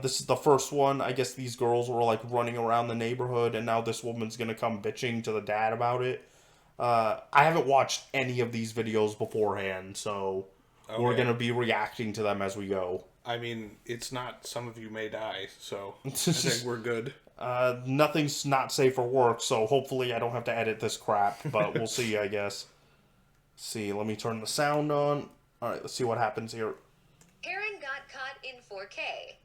This is the first one. I guess these girls were like running around the neighborhood, and now this woman's gonna come bitching to the dad about it. I haven't watched any of these videos beforehand, so we're gonna be reacting to them as we go. I mean, it's not Some of You May Die, so I think we're good. Nothing's not safe for work, so hopefully I don't have to edit this crap, but we'll see, I guess. See, let me turn the sound on. Alright, let's see what happens here. Aaron got caught in 4K.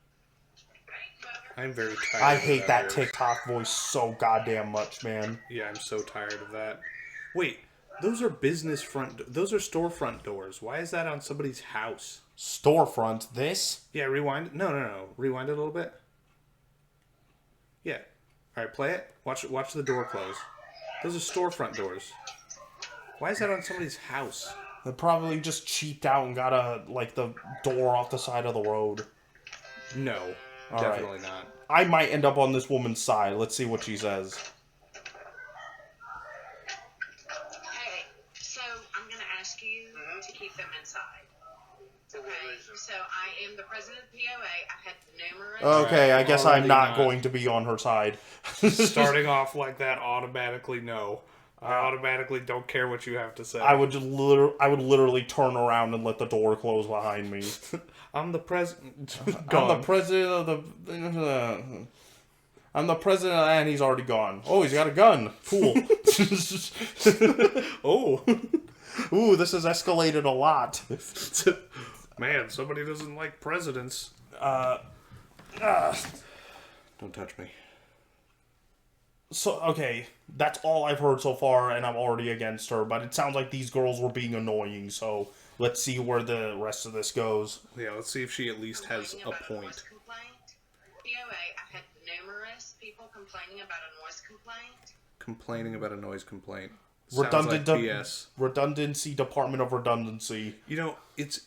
I'm very tired. I hate that Eric. TikTok voice so goddamn much, man. Yeah, I'm so tired of that. Wait, those are those are storefront doors. Why is that on somebody's house? Storefront, this? Yeah, rewind. No. Rewind it a little bit. Yeah. Alright, play it. Watch the door close. Those are storefront doors. Why is that on somebody's house? They probably just cheaped out and got the door off the side of the road. No, All definitely right. not. I might end up on this woman's side. Let's see what she says. Hey, so I'm going to ask you to keep them inside. Okay, so I am the president of POA. I had numerous... Okay, I guess I'm Already not not. going to be on her side. Starting off like that, automatically no. I automatically don't care what you have to say. I would literally turn around and let the door close behind me. I'm the president. I'm the president of the... I'm the president, and he's already gone. Oh, he's got a gun. Cool. Oh. Ooh, this has escalated a lot. Man, somebody doesn't like presidents. Don't touch me. So, okay, that's all I've heard so far, and I'm already against her, but it sounds like these girls were being annoying, so let's see where the rest of this goes. Yeah, let's see if she at least has a point. POA, I had numerous people complaining about a noise complaint. Complaining about a noise complaint. Redundant Sounds like BS. Redundancy, Department of Redundancy. You know, it's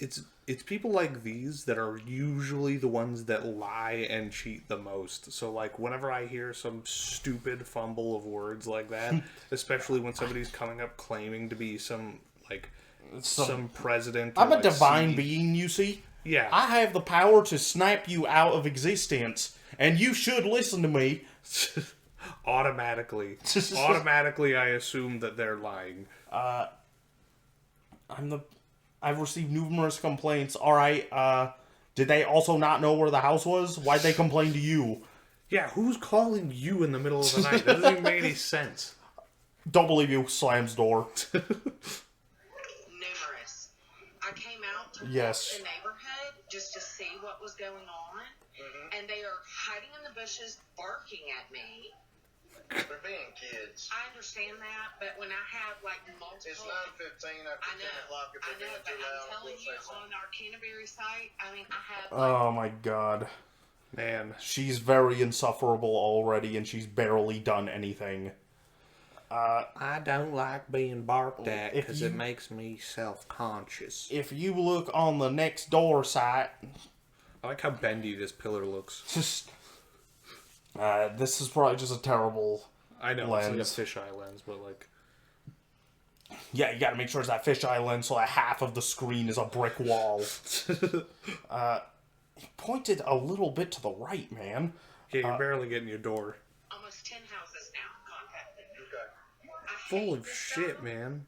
people like these that are usually the ones that lie and cheat the most. So, like, whenever I hear some stupid fumble of words like that, especially when somebody's coming up claiming to be some president. I'm or, a like, divine being, you see? Yeah. I have the power to snap you out of existence, and you should listen to me. Automatically, I assume that they're lying. I've received numerous complaints. Alright, did they also not know where the house was? Why'd they complain to you? Yeah, who's calling you in the middle of the night? That doesn't even make any sense. Don't believe you, slams door. Numerous. I came out to Yes. walk the neighborhood just to see what was going on, and they are hiding in the bushes, barking at me. They're being kids. I understand that, but when I have like multiple... It's 9:15 after I 10 know, o'clock. If I they're know, being but too I'm loud, telling we'll you, say something. on our Canterbury site, I mean, I have Oh my god. Man. She's very insufferable already, and she's barely done anything. I don't like being barked at If because you- it makes me self-conscious. If you look on the next door site, I like how bendy this pillar looks. just this is probably just a terrible I know, lens. it's like a fisheye lens, but like... Yeah, you gotta make sure it's that fisheye lens so that half of the screen is a brick wall. He pointed a little bit to the right, man. Yeah, you're barely getting your door. almost 10 houses now contacted me. I Full hate of this shit, job. man.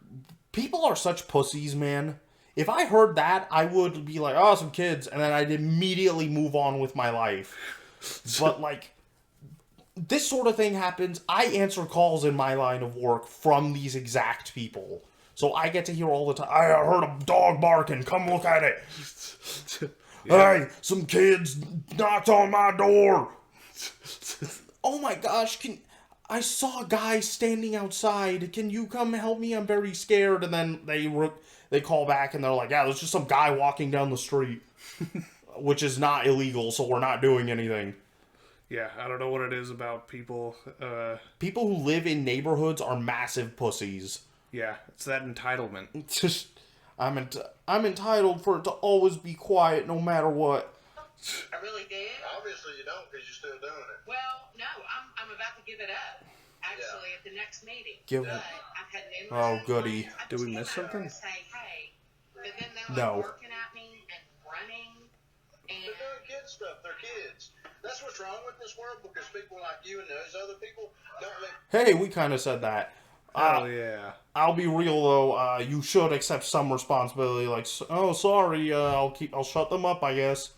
People are such pussies, man. If I heard that, I would be like, oh, some kids, and then I'd immediately move on with my life. But, like, this sort of thing happens. I answer calls in my line of work from these exact people. So I get to hear all the time, I heard a dog barking, come look at it. Hey, some kids knocked on my door. Oh my gosh, I saw a guy standing outside. Can you come help me? I'm very scared. And then they call back and they're like, yeah, there's just some guy walking down the street. Which is not illegal, so we're not doing anything. Yeah, I don't know what it is about people. People who live in neighborhoods are massive pussies. Yeah, it's that entitlement. It's just, I'm entitled for it to always be quiet no matter what. I really did. Obviously you don't, because you're still doing it. Well, no, I'm about to give it up. Actually, at the next meeting. Give but it. I've had numerous Oh, goody. complaints. I Did we just miss came out something? and say, hey, but then they're No. working at me and running. And They're doing kid stuff. They're kids. That's what's wrong with this world, because people like you and those other people don't let... Hey, we kind of said that. Oh, yeah. I'll be real though. You should accept some responsibility. Like, oh, sorry. I'll shut them up. I guess.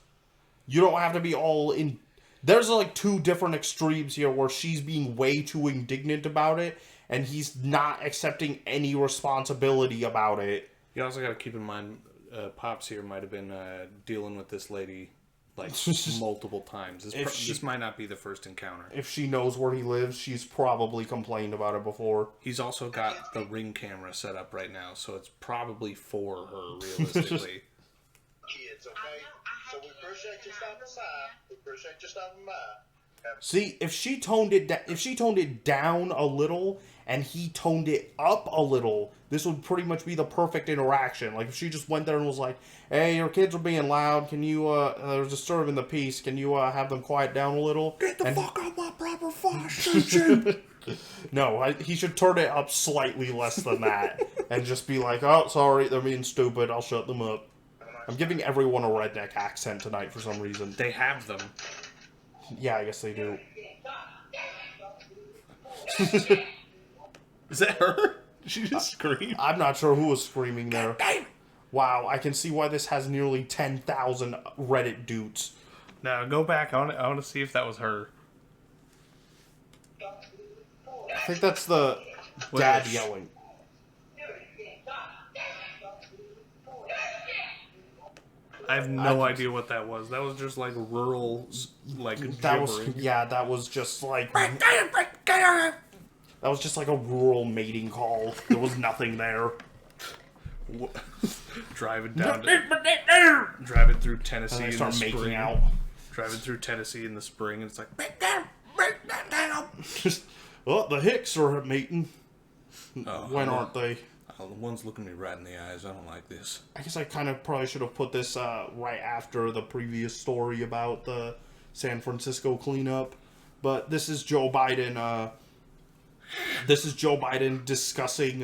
You don't have to be all in. There's like two different extremes here, where she's being way too indignant about it, and he's not accepting any responsibility about it. You also got to keep in mind, Pops here might have been dealing with this lady like multiple times. This might not be the first encounter. If she knows where he lives, she's probably complained about it before. He's also got the Ring camera set up right now, so it's probably for her, realistically. Kids, okay? So we appreciate you stopping by. We appreciate you stopping by. See, if she toned it down a little and he toned it up a little, this would pretty much be the perfect interaction. Like if she just went there and was like, "Hey, your kids are being loud. Can you they're disturbing the peace. Can you have them quiet down a little?" Get the fuck out my proper fire station. No, he should turn it up slightly less than that and just be like, "Oh, sorry, they're being stupid. I'll shut them up." I'm giving everyone a redneck accent tonight for some reason. They have them. Yeah, I guess they do. Is that her? She just screamed. I'm not sure who was screaming there. Wow, I can see why this has nearly 10,000 Reddit dudes. Now go back. I want to see if that was her. I think that's the dad yelling. I have no idea what that was. That was just like rural, like gibbering. That was just like that was just like a rural mating call. There was nothing there. Driving through Tennessee in the spring. Driving through Tennessee in the spring, and it's like, oh, the Hicks are mating. When aren't they? The one's looking me right in the eyes. I don't like this. I guess I kind of probably should have put this right after the previous story about the San Francisco cleanup. But this is Joe Biden. This is Joe Biden discussing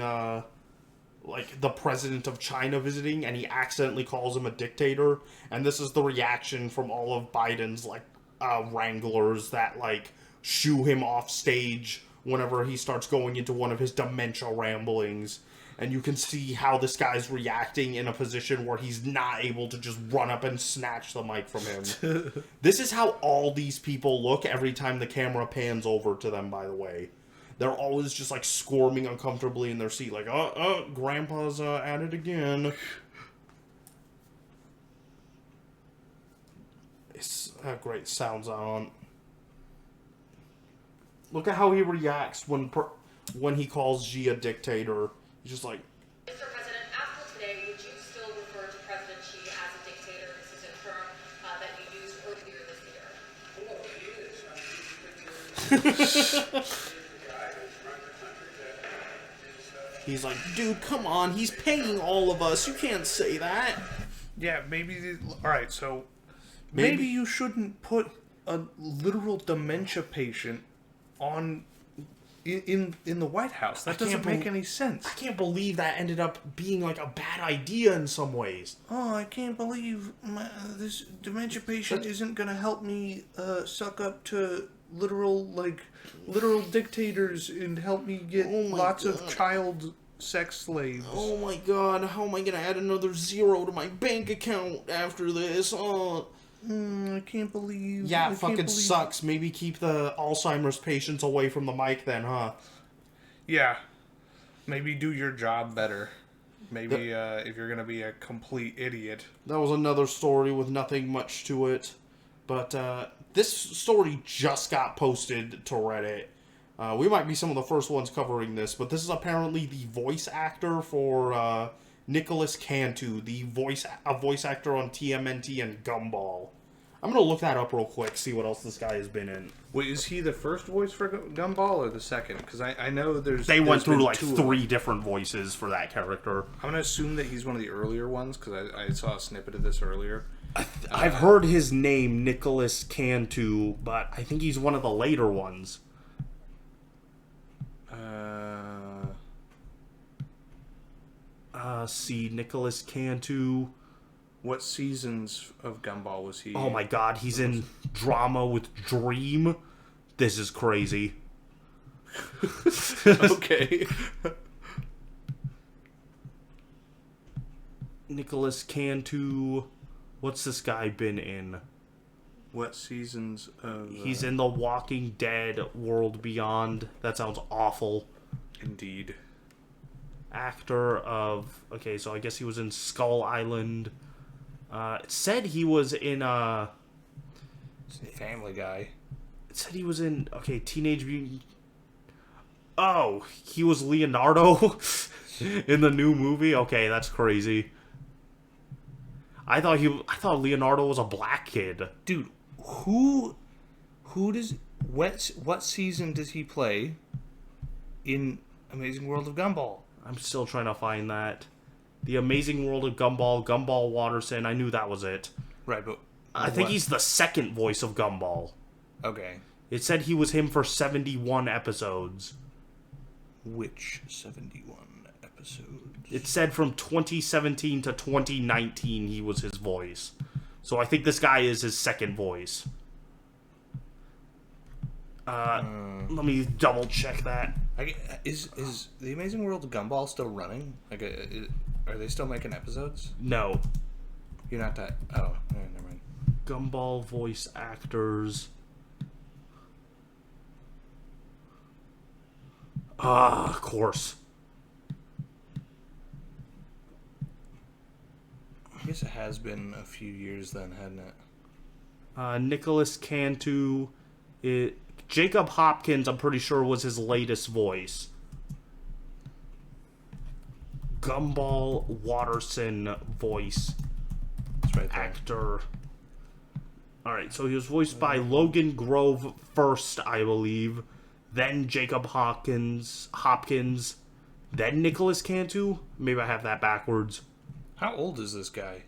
like the president of China visiting, and he accidentally calls him a dictator. And this is the reaction from all of Biden's like wranglers that like shoo him off stage whenever he starts going into one of his dementia ramblings. And you can see how this guy's reacting in a position where he's not able to just run up and snatch the mic from him. This is how all these people look every time the camera pans over to them, by the way. They're always just like squirming uncomfortably in their seat, like, Grandpa's at it again. It's great sounds on. Look at how he reacts when he calls Xi a dictator. He's just like, Mr. President, after today, would you still refer to President Xi as a dictator? This is a term that you used earlier this year. He's like, dude, come on. He's paying all of us. You can't say that. Yeah, maybe. All right, so maybe you shouldn't put a literal dementia patient on. In the White House. That doesn't make any sense. I can't believe that ended up being like a bad idea in some ways. Oh, I can't believe this dementia patient isn't going to help me suck up to literal dictators and help me get lots of child sex slaves. Oh my god, how am I going to add another zero to my bank account after this? Oh. I can't believe... Yeah, it fucking sucks. Maybe keep the Alzheimer's patients away from the mic then, huh? Yeah. Maybe do your job better. Maybe if you're gonna be a complete idiot. That was another story with nothing much to it. But this story just got posted to Reddit. We might be some of the first ones covering this, but this is apparently the voice actor for Nicholas Cantu, a voice actor on TMNT and Gumball. I'm going to look that up real quick, see what else this guy has been in. Wait, is he the first voice for Gumball or the second? Because I know They went through like 3 different voices for that character. I'm going to assume that he's one of the earlier ones, because I saw a snippet of this earlier. I've heard his name, Nicholas Cantu, but I think he's one of the later ones. See, Nicholas Cantu. What seasons of Gumball was he? Oh my god, he's in Drama with Dream. This is crazy. Okay. Nicholas Cantu. What's this guy been in? What seasons of... He's in The Walking Dead, World Beyond. That sounds awful. Indeed. Actor of... Okay, so I guess he was in Skull Island. It said he was in... Family Guy. It said he was in... Okay, Teenage Mutant... Oh, he was Leonardo in the new movie? Okay, that's crazy. I thought Leonardo was a black kid. Dude, who does... What season does he play in Amazing World of Gumball? I'm still trying to find that. The Amazing World of Gumball, Gumball Watterson. I knew that was it. Right, but... I think he's the second voice of Gumball. Okay. It said he was him for 71 episodes. Which 71 episodes? It said from 2017 to 2019 he was his voice. So I think this guy is his second voice. Let me double check that. Is the Amazing World of Gumball still running? Like, are they still making episodes? No. You're not that... Oh, never mind. Gumball voice actors. Of course. I guess it has been a few years then, hadn't it? Nicholas Cantu. Jacob Hopkins, I'm pretty sure, was his latest voice. Gumball Watterson voice right there. Actor. Alright, so he was voiced by Logan Grove first, I believe. Then Jacob Hopkins. Then Nicholas Cantu. Maybe I have that backwards. How old is this guy?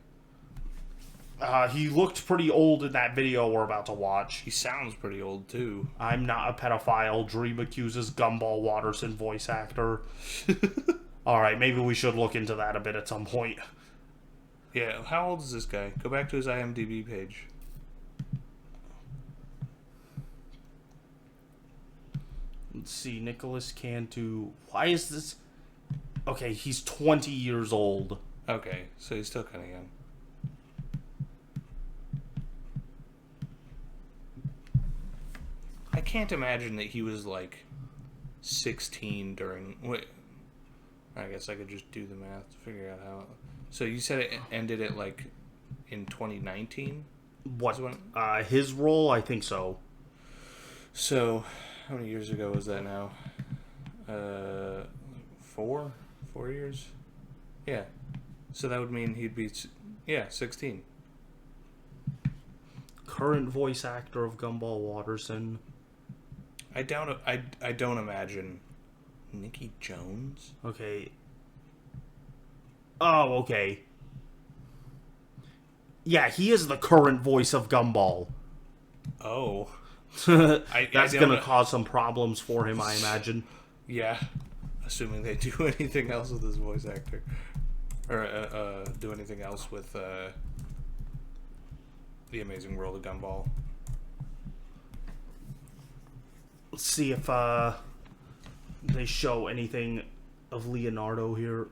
He looked pretty old in that video we're about to watch. He sounds pretty old, too. I'm not a pedophile. Dream accuses Gumball Watterson voice actor. Alright, maybe we should look into that a bit at some point. Yeah, how old is this guy? Go back to his IMDb page. Let's see, Nicholas Cantu. Why is this... Okay, he's 20 years old. Okay, so he's still kind of young. I can't imagine that he was, like, 16 during... Wait, I guess I could just do the math to figure out how... So you said it ended at, like, in 2019? What? His role? I think so. So, how many years ago was that now? 4 years? Yeah. So that would mean he'd be, 16. Current voice actor of Gumball Watterson. I don't imagine Nicky Jones. Okay. Oh, okay. Yeah, he is the current voice of Gumball. Oh. That's going to cause some problems for him, I imagine. Yeah. Assuming they do anything else with this voice actor. Or do anything else with The Amazing World of Gumball. Let's see if they show anything of Leonardo here.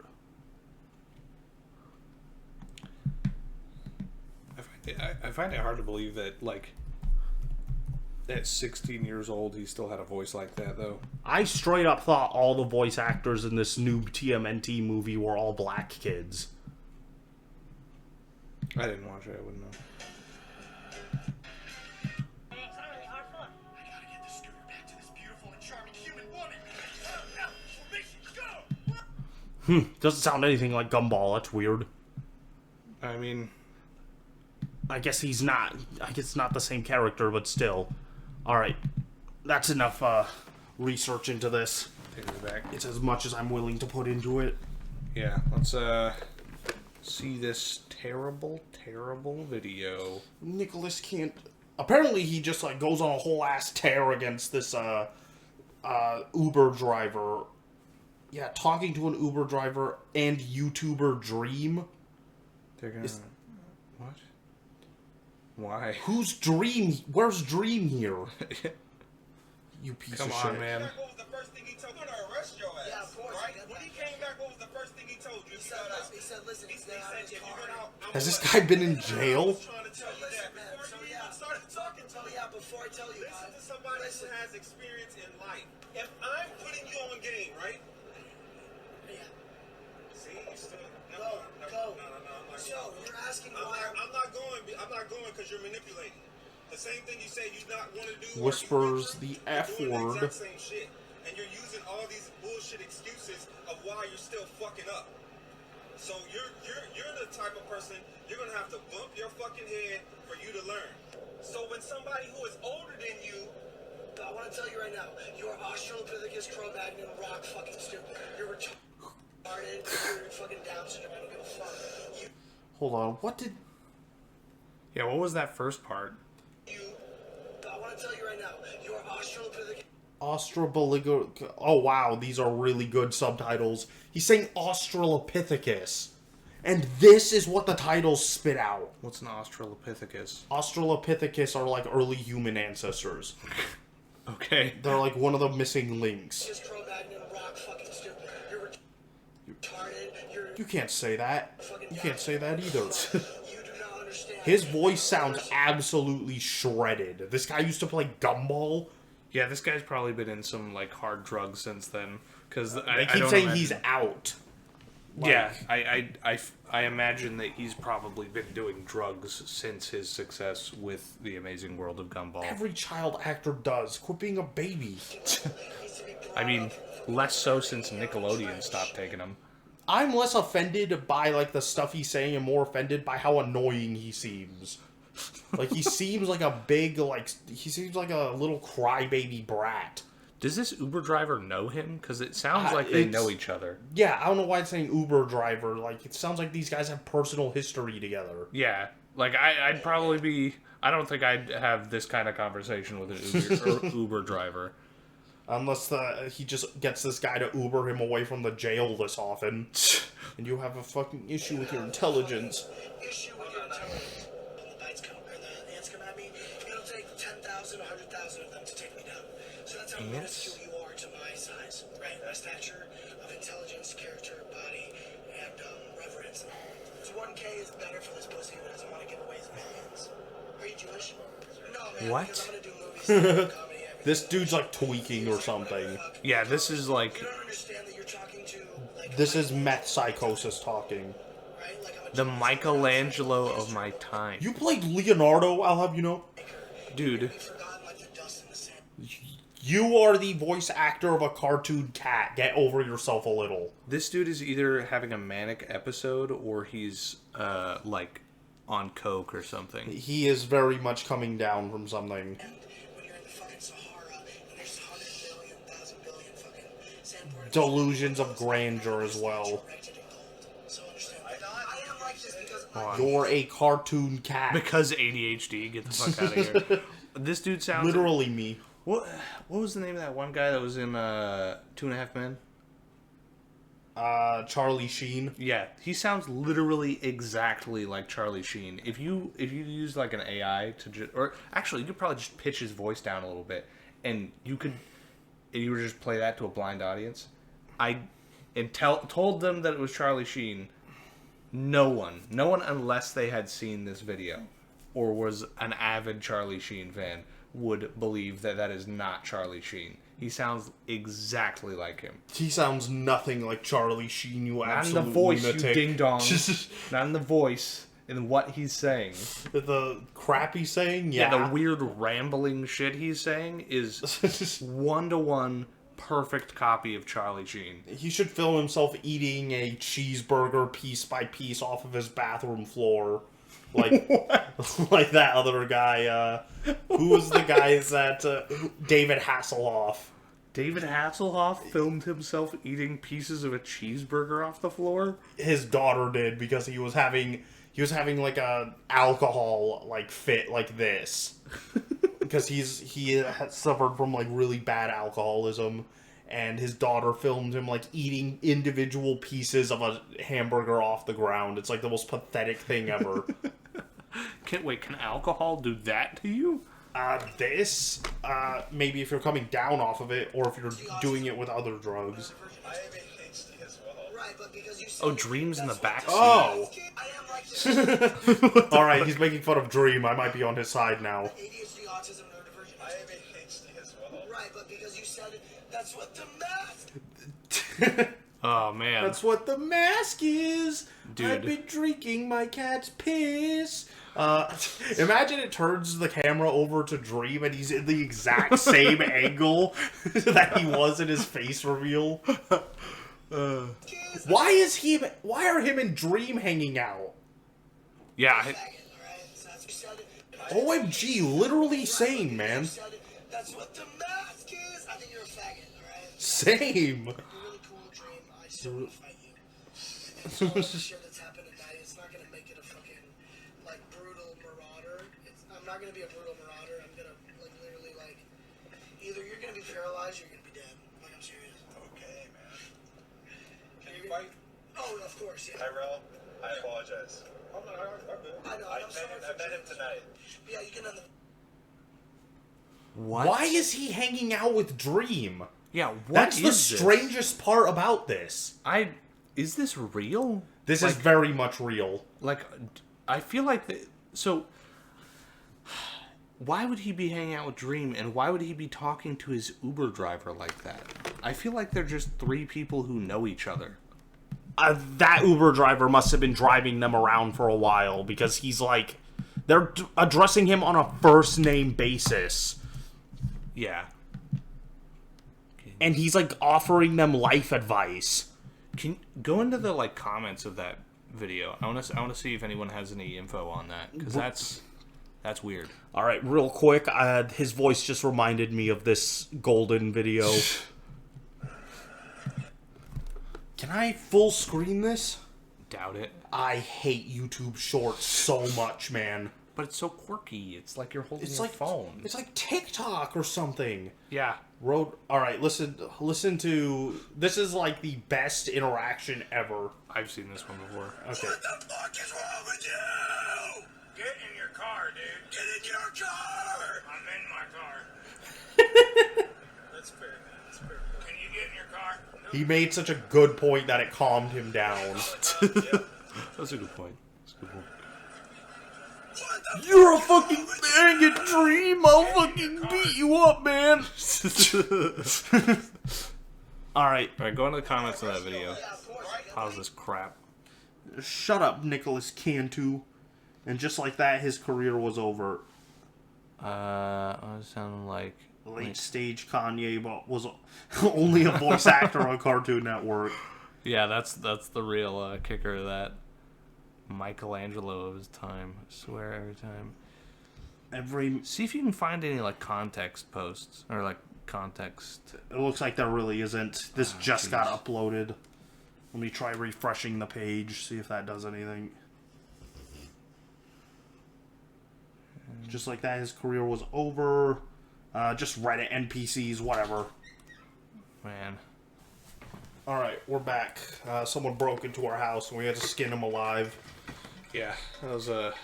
I find it hard to believe that, like, At 16 years old, he still had a voice like that, though. I straight up thought all the voice actors in this new TMNT movie were all black kids. I didn't watch it, I wouldn't know. Doesn't sound anything like Gumball. That's weird. I mean, I guess he's not. I guess it's not the same character, but still. Alright. That's enough research into this. take this back. It's as much as I'm willing to put into it. Yeah, let's see this terrible, terrible video. Nicholas can't. Apparently, he just like goes on a whole ass tear against this Uber driver. Yeah, talking to an Uber driver and YouTuber Dream. They're gonna... What? Why? Who's Dream? Where's Dream here? You piece of shit. Come on, man. What was the first thing he told you? They're gonna arrest your ass. Yeah, of course. Right? When he came back, what was the first thing he told you? He said, listen, he's He out of said, his if you car. get out, I'm Has this gonna- guy been in I jail? was trying to tell you that before you even started talking to me. Yeah, before I tell you, Listen to somebody who has experience in life. If I'm putting you on game, right? Yeah. See, you still Go. No, I'm not So, going. you're asking I'm why... not going because you're manipulating. The same thing you say you not want to do. Whispers or you the F you're doing word. The exact same shit, and you're using all these bullshit excuses of why you're still fucking up. So you're the type of person you're gonna have to bump your fucking head for you to learn. So when somebody who is older than you, I want to tell you right now, you're Australopithecus, Cro-Magnon, rock fucking stupid. You're retarded, you're fucking Down syndrome, I don't give a fuck. Hold on, what did... Yeah, what was that first part? I want to tell you right now, you're Australopithecus. Oh wow, these are really good subtitles. He's saying Australopithecus. And this is what the titles spit out. What's an Australopithecus? Australopithecus are like early human ancestors. Okay. They're like one of the missing links. Just Cro-Magnon, rock fucking stupid. You're retarded, You can't say that. You can't say that either. you do not understand. His voice sounds absolutely shredded. This guy used to play Gumball. Yeah, this guy's probably been in some like hard drugs since then. Because They keep saying he's out. Yeah, I imagine that he's probably been doing drugs since his success with The Amazing World of Gumball. Every child actor does. Quit being a baby. I mean, less so since Nickelodeon stopped taking him. I'm less offended by like the stuff he's saying and more offended by how annoying he seems. Like he seems like a big he seems like a little crybaby brat. Does this Uber driver know him? Because it sounds like they know each other. Yeah, I don't know why it's saying Uber driver. Like it sounds like these guys have personal history together. Yeah, like I'd probably be. I don't think I'd have this kind of conversation with an Uber driver. Unless he just gets this guy to Uber him away from the jail this often. And you have a fucking issue with your intelligence. Issue with your intelligence. When the bites come, or the ants come at me, it'll take 10,000, 100,000 of them to take me down. So that's how minuscule you are to my size, right? My stature of intelligence, character, body, and reverence. So 1K is better for this pussy who doesn't want to give away his millions. Are you Jewish? No, man. What? Because I'm gonna do movies, comedy. This dude's like tweaking or something. Yeah, this is like. You don't understand that you're talking to. Like, This is meth psychosis talking. right? Like I'm a The Michelangelo of my time. You played Leonardo, I'll have you know. Dude. forgotten like the dust in the sand. You are the voice actor of a cartoon cat. Get over yourself a little. This dude is either having a manic episode or he's, like, on coke or something. He is very much coming down from something. When you're in the fucking Sahara and there's 100 billion, 1,000 billion fucking sand particles. Delusions of grandeur as well. So understand. I am like this because You're a cartoon cat. Because ADHD, get the fuck out of here. This dude sounds... Literally me. What was the name of that one guy that was in 2.5 Men? Charlie Sheen. Yeah, he sounds literally exactly like Charlie Sheen. If you use like an AI to or actually you could probably just pitch his voice down a little bit, and you would just play that to a blind audience. Told them that it was Charlie Sheen. No one unless they had seen this video or was an avid Charlie Sheen fan would believe that that is not Charlie Sheen. He sounds exactly like him. He sounds nothing like Charlie Sheen, you Not absolute in the voice, lunatic. you ding-dong. Not in the voice, in what he's saying. The crap he's saying? Yeah. Yeah, the weird rambling shit he's saying is one-to-one perfect copy of Charlie Sheen. He should film himself eating a cheeseburger piece by piece off of his bathroom floor. Like, like that other guy, who was the guy that, David Hasselhoff. David Hasselhoff filmed himself eating pieces of a cheeseburger off the floor? His daughter did, because he was having like a alcohol, like, fit like this. Because he had suffered from, like, really bad alcoholism. And his daughter filmed him, like, eating individual pieces of a hamburger off the ground. It's, like, the most pathetic thing ever. Can alcohol do that to you? Maybe if you're coming down off of it, or if you're doing it with other drugs. I have ADHD as well. Right, but because you Oh, Dream's in the back seat. Oh! I am like Alright, he's making fun of Dream. I might be on his side now. ADHD, autism, neurodivergent. I have ADHD as well. Right, but because you said it, that's what the math. Oh, man. That's what the mask is. Dude. I've been drinking my cat's piss. Imagine it turns the camera over to Dream and he's in the exact same angle that he was in his face reveal. Why are him and Dream hanging out? Yeah. OMG, literally same, man. That's what the mask is. I think you're a faggot, alright? Same. You're really cool, Dream. I still want to fight you. And all the shit that's happened tonight, it's not gonna make it a fucking, like, brutal marauder. I'm not gonna be a brutal marauder. I'm gonna, like, literally, like, either you're gonna be paralyzed or you're gonna be dead. Like, I'm serious. Okay, man. Can you fight? Oh, of course, yeah. Tyrell, I apologize. I'm good. I know. I met him tonight. Yeah, you can. What? Why is he hanging out with Dream? Yeah, what That's the is strangest part about this. Is this real? This is very much real. Like, I feel like... So, why would he be hanging out with Dream, and why would he be talking to his Uber driver like that? I feel like they're just three people who know each other. That Uber driver must have been driving them around for a while, because he's like... They're addressing him on a first-name basis. Yeah. And he's, like, offering them life advice. Can go into the, like, comments of that video. I want to see if anyone has any info on that, because that's weird. All right, real quick, his voice just reminded me of this Golden video. Can I full screen this? Doubt it. I hate YouTube Shorts so much, man. But it's so quirky. It's like you're holding It's your like phone. It's like TikTok or something. Yeah. All right, listen to this. Is like the best interaction ever. I've seen this one before. Okay. What the fuck is wrong with you? Get in your car, dude. Get in your car! I'm in my car. That's fair, man. That's fair. Can you get in your car? He made such a good point that it calmed him down. That's a good point. That's a good point. You're a fucking faggot, Dream. I'll fucking beat you up, man. Alright. Alright, go into the comments of that video. Pause this crap. Shut up, Nicholas Cantu. And just like that, his career was over. I was sounding like... Late stage Kanye, but was only a voice actor on Cartoon Network. Yeah, that's the real kicker of that. Michelangelo of his time. I swear every time. See if you can find any like context posts or like context. It looks like there really isn't. This just got uploaded. Let me try refreshing the page, see if that does anything. Just like that, his career was over. Just Reddit NPCs, whatever. Man. Alright, we're back. Someone broke into our house and we had to skin him alive. Yeah, that was a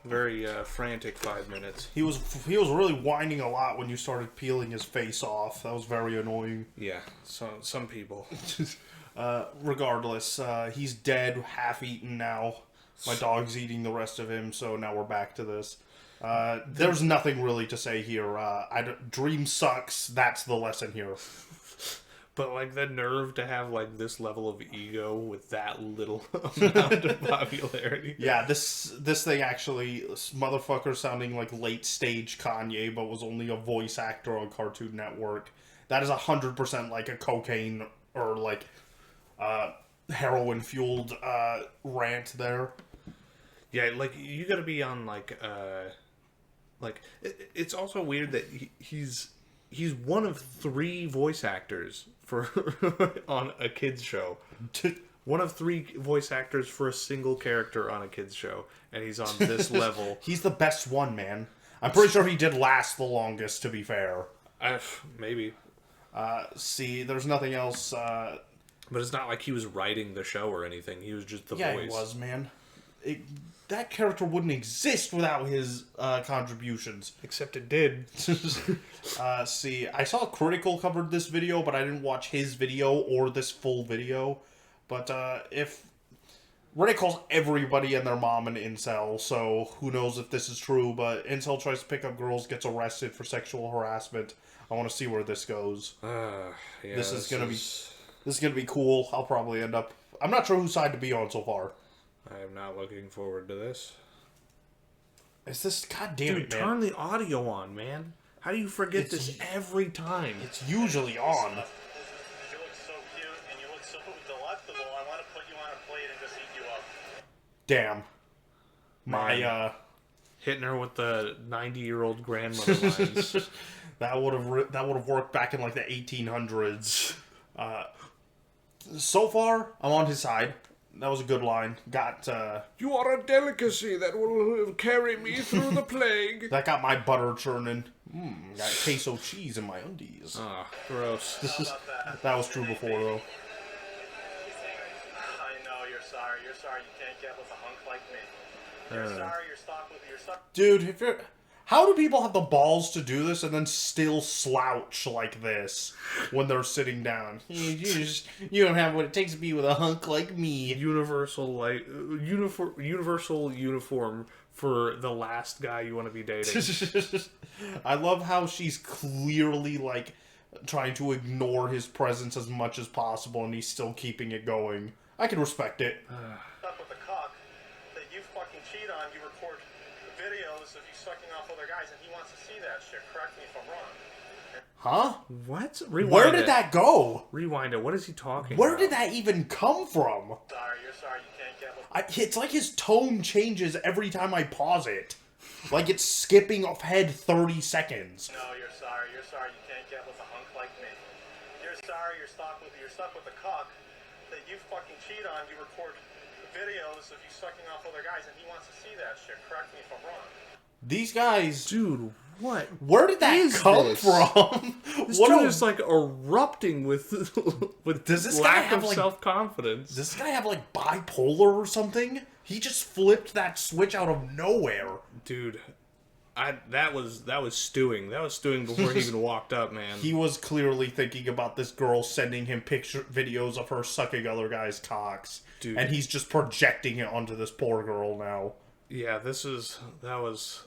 very frantic 5 minutes. He was really whining a lot when you started peeling his face off. That was very annoying. Yeah, some people. Regardless, he's dead, half-eaten now. My dog's eating the rest of him, so now we're back to this. There's nothing really to say here. Dream sucks. That's the lesson here. But, like, the nerve to have, like, this level of ego with that little amount of popularity. Yeah, this thing actually, this motherfucker sounding like late-stage Kanye, but was only a voice actor on Cartoon Network. That is 100% like a cocaine or, like, heroin-fueled rant there. Yeah, like, you gotta be on, like, it's also weird that he's one of 3 voice actors for on a kids show. One of 3 voice actors for a single character on a kids show, and he's on this level. He's the best one, man. I'm pretty sure he did last the longest, to be fair. Maybe. See, there's nothing else. But it's not like he was writing the show or anything. He was just the voice. Yeah, he was, man. That character wouldn't exist without his contributions. Except it did. See, I saw Critical covered this video, but I didn't watch his video or this full video. But if Reddit calls everybody and their mom an incel, so who knows if this is true, but incel tries to pick up girls, gets arrested for sexual harassment. I want to see where this goes. Yeah, this is gonna be cool. I'll probably end up... I'm not sure whose side to be on so far. I am not looking forward to this. Is this... God damn Dude, it, man. turn the audio on, man. How do you forget this every time? It's usually on. You look so cute and you look so delectable. I want to put you on a plate and just eat you up. Damn. My, hitting her with the 90-year-old grandmother lines. that would have worked back in, like, the 1800s. So far, I'm on his side. That was a good line. You are a delicacy that will carry me through the plague. That got my butter churning. Got queso cheese in my undies. Ah, gross. That was true before, though. I know, you're sorry. You're sorry you can't get with a hunk like me. You're sorry you're stuck with... Dude, how do people have the balls to do this and then still slouch like this when they're sitting down? You don't have what it takes to be with a hunk like me. Universal uniform for the last guy you want to be dating. I love how she's clearly, like, trying to ignore his presence as much as possible, and he's still keeping it going. I can respect it. Stuck with a cock that you fucking cheat on. You record videos of you sucking off other guys, and he wants to see that shit. Correct me if I'm wrong. Huh? What? Where did that go? Rewind it. What is he talking Where about? did that even come from? Sorry, you're sorry you can't get with... It's like his tone changes every time I pause it. Like it's skipping ahead 30 seconds. No, you're sorry you can't get with a hunk like me. You're sorry you're stuck with a cock that you fucking cheat on. You record videos of you sucking off other guys, and he wants to see that shit. Correct me if I'm wrong. These guys... Dude, what? Where did that come from? This dude is like erupting with does this guy lack have of like, self-confidence. Does this guy have like bipolar or something? He just flipped that switch out of nowhere. Dude, that was stewing. That was stewing before he even walked up, man. He was clearly thinking about this girl sending him videos of her sucking other guys' cocks. Dude. And he's just projecting it onto this poor girl now. Yeah, that was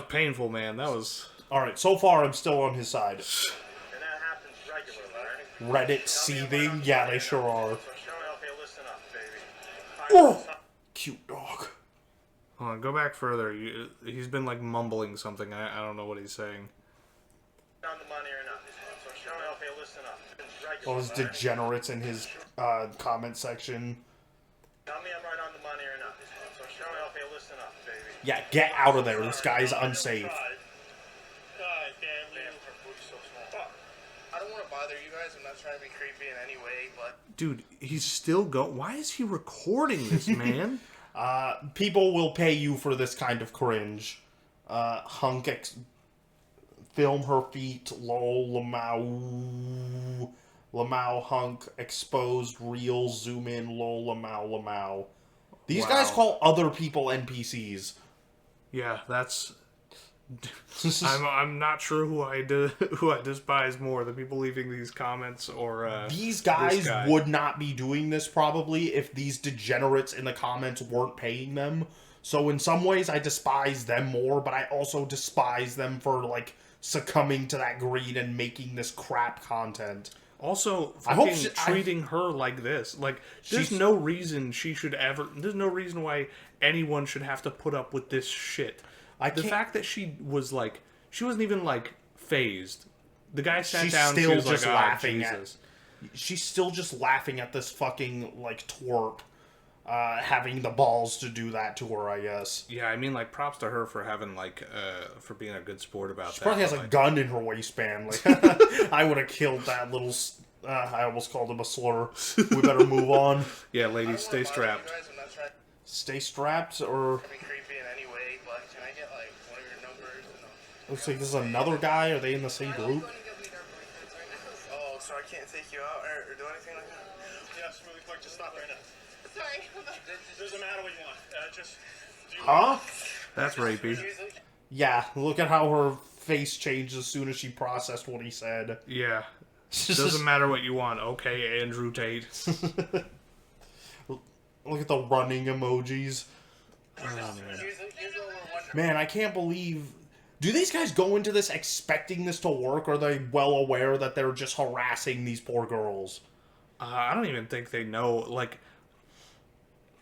painful, man. That was... Alright, so far I'm still on his side. And that happens regularly, right? Reddit seething? Yeah, they sure are. Okay, listen up, baby. Oh! Cute dog. Hold on, go back further. He's been like mumbling something. I don't know what he's saying. On the money or not? Okay, listen up. All those degenerates in his comment section. Tell me I'm right on the money or not? Okay, listen up, baby. Yeah, get out of there. This guy's unsafe. I don't want to bother you guys. I'm not trying to be creepy in any way, but... Dude, he's still Why is he recording this, man? People will pay you for this kind of cringe. Film her feet, lol, Lamau hunk, exposed, real, zoom in, lol, Lamau. These guys call other people NPCs. Yeah, that's I'm not sure who I despise more, the people leaving these comments or these guys would not be doing this probably if these degenerates in the comments weren't paying them. So in some ways I despise them more, but I also despise them for like succumbing to that greed and making this crap content. Also, treating her like this. Like, there's no reason she should ever... There's no reason why anyone should have to put up with this shit. The fact that she was, like... She wasn't even, like, phased. The guy sat down and she was just like, laughing Jesus. She's still just laughing at this fucking, like, twerp having the balls to do that to her, I guess. Yeah, I mean, like, props to her for having, like, for being a good sport about that. She probably has a gun in her waistband. Like, I would have killed that little... I almost called him a slur. We better move on. Yeah, ladies, stay strapped. Stay strapped, or... Creepy in any way, but can I get, like, one of your numbers? Looks like this is another guy. Are they in the same group? Oh, so I can't take you out or do anything like that? Yes, really quick, just stop right now. Sorry. Doesn't matter what you want. Huh? That's rapey. Yeah, look at how her face changed as soon as she processed what he said. Yeah. Doesn't matter what you want. Okay, Andrew Tate. Look at the running emojis. Oh, man, I can't believe... Do these guys go into this expecting this to work, or are they well aware that they're just harassing these poor girls? I don't even think they know. Like,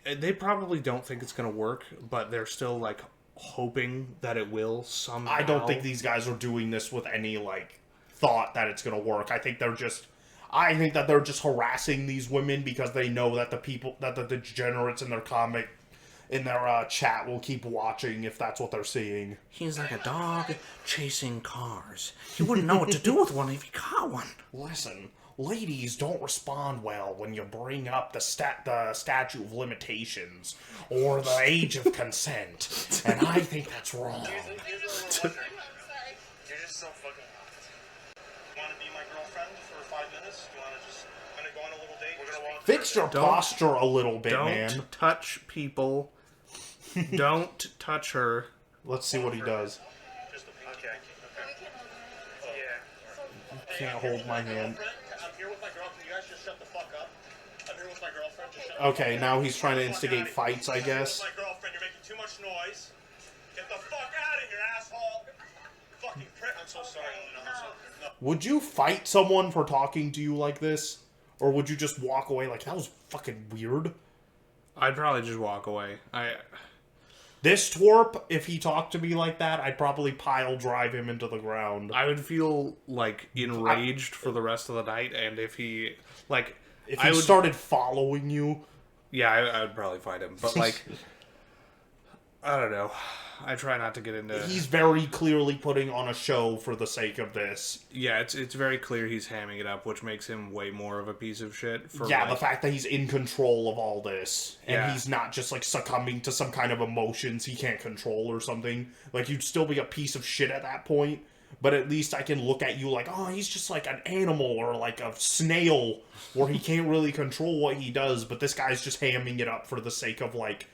they probably don't think it's going to work, but they're still, like, hoping that it will somehow. I don't think these guys are doing this with any, like, thought that it's going to work. I think they're just harassing these women because they know that the degenerates in their chat will keep watching if that's what they're seeing. He's like a dog chasing cars. You wouldn't know what to do with one if you caught one. Listen, ladies don't respond well when you bring up the statute of limitations or the age of consent, and I think that's wrong. You're just so fucking hot. You want to be my girlfriend for 5 minutes? You want to just go on a little date? We're gonna walk. Fix your posture a little bit, man. Don't touch people. Don't touch her. Let's see what he does. Okay. You can't hold my hand. I'm here with my girlfriend. You guys just shut the fuck up. I'm here with my girlfriend. Just shut Okay, now he's trying to instigate fights, I guess. My girlfriend, you're making too much noise. Get the fuck out of here, asshole. Fucking prick. I'm so sorry. No. Would you fight someone for talking to you like this? Or would you just walk away like, that was fucking weird? I'd probably just walk away. This twerp, if he talked to me like that, I'd probably pile drive him into the ground. I would feel, like, enraged for the rest of the night, and if he, like... If he started following you... Yeah, I would probably fight him, but, like... I don't know. I try not to get into... He's very clearly putting on a show for the sake of this. Yeah, it's very clear he's hamming it up, which makes him way more of a piece of shit. The fact that he's in control of all this. And he's not just, like, succumbing to some kind of emotions he can't control or something. Like, you'd still be a piece of shit at that point. But at least I can look at you like, oh, he's just like an animal or like a snail where he can't really control what he does. But this guy's just hamming it up for the sake of, like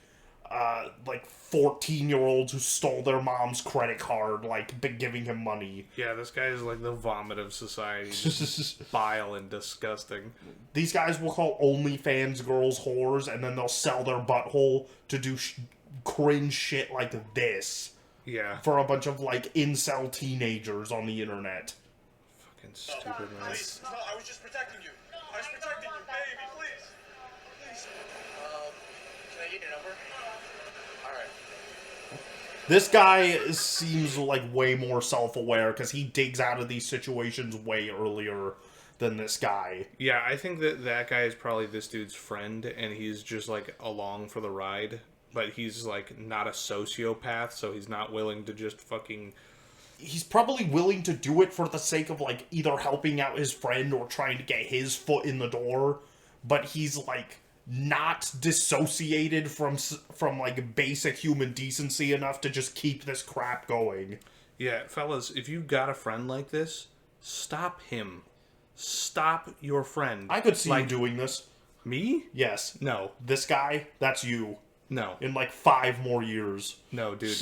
14-year-olds who stole their mom's credit card, like, giving him money. Yeah, this guy is like the vomit of society. Just vile and disgusting. These guys will call OnlyFans girls whores, and then they'll sell their butthole to do cringe shit like this. Yeah. For a bunch of, like, incel teenagers on the internet. Fucking stupid, man. Please, no, I was just protecting you. I was protecting you, baby, please. Please. Can I get your number? This guy seems like way more self-aware because he digs out of these situations way earlier than this guy. Yeah, I think that guy is probably this dude's friend, and he's just, like, along for the ride. But he's, like, not a sociopath, so he's not willing to just fucking... He's probably willing to do it for the sake of, like, either helping out his friend or trying to get his foot in the door. But he's, like... not dissociated from like basic human decency enough to just keep this crap going. Yeah, fellas, if you got a friend like this, stop him. Stop your friend. I could see you doing this. Me? Yes. No. This guy, that's you. No. In like 5 more years. No, dude.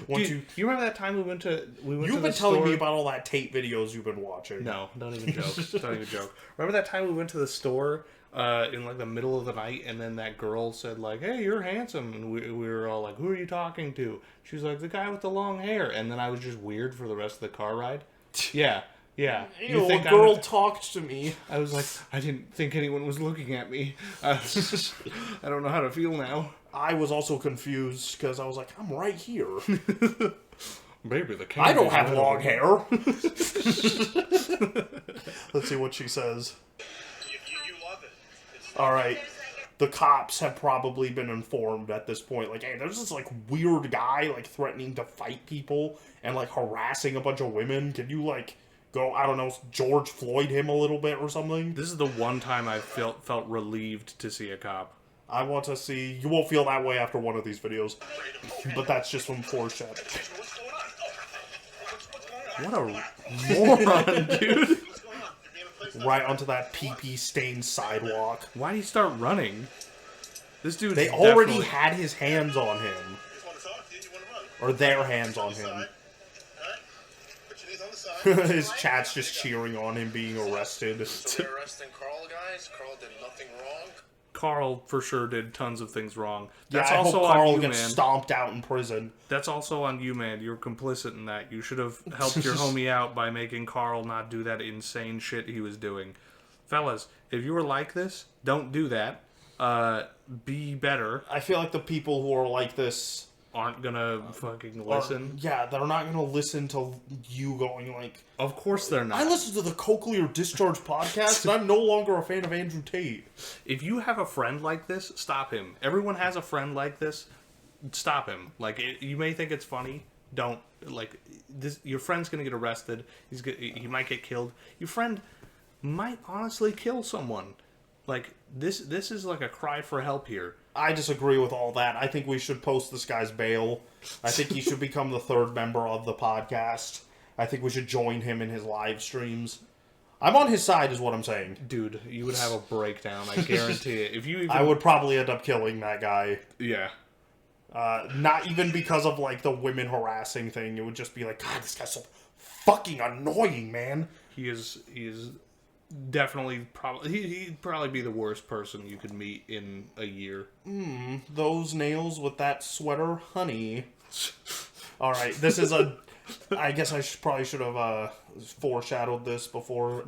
Once Dude, you remember that time we went to You've been telling me about all that tape videos you've been watching. No, don't even joke. Don't even joke. Remember that time we went to the store in like the middle of the night, and then that girl said like, "Hey, you're handsome," and we were all like, "Who are you talking to?" She was like, "The guy with the long hair," and then I was just weird for the rest of the car ride. Yeah. Yeah. Ew, a girl talked to me. I was like, I didn't think anyone was looking at me. I don't know how to feel now. I was also confused because I was like, I'm right here. Baby, the I don't have long hair. Let's see what she says. You love it. Alright. The cops have probably been informed at this point. Like, hey, there's this, like, weird guy, like, threatening to fight people and, like, harassing a bunch of women. Can you, like... go, I don't know, George Floyd him a little bit or something. This is the one time I felt relieved to see a cop. I want to see... You won't feel that way after one of these videos. But that's just from foreshadowing. What a moron, dude. Right onto that pee-pee stained sidewalk. Why did he start running? This dude. They already had his hands on him. Or their hands on him. His chat's just cheering on him being arrested. So they're arresting Carl, guys? Carl did nothing wrong? Carl for sure did tons of things wrong. That's Yeah, also on Carl you, gets man. stomped out in prison. That's also on you, man. You're complicit in that. You should have helped your homie out by making Carl not do that insane shit he was doing. Fellas, if you were like this, don't do that. Be better. I feel like the people who are like this aren't gonna fucking listen. Yeah, they're not gonna listen to you going like... Of course they're not. I listen to the Cochlear Discharge podcast, and I'm no longer a fan of Andrew Tate. If you have a friend like this, stop him. Everyone has a friend like this. Stop him. Like, you may think it's funny. Don't. Like, this. Your friend's gonna get arrested. He might get killed. Your friend might honestly kill someone. Like, this is like a cry for help here. I disagree with all that. I think we should post this guy's bail. I think he should become the 3rd member of the podcast. I think we should join him in his live streams. I'm on his side, is what I'm saying. Dude, you would have a breakdown. I guarantee it. If you even... I would probably end up killing that guy. Yeah. Not even because of, like, the women harassing thing. It would just be like, God, this guy's so fucking annoying, man. He is definitely he'd probably be the worst person you could meet in a year. Those nails with that sweater, honey. Alright, this is a... I guess I probably should have foreshadowed this before.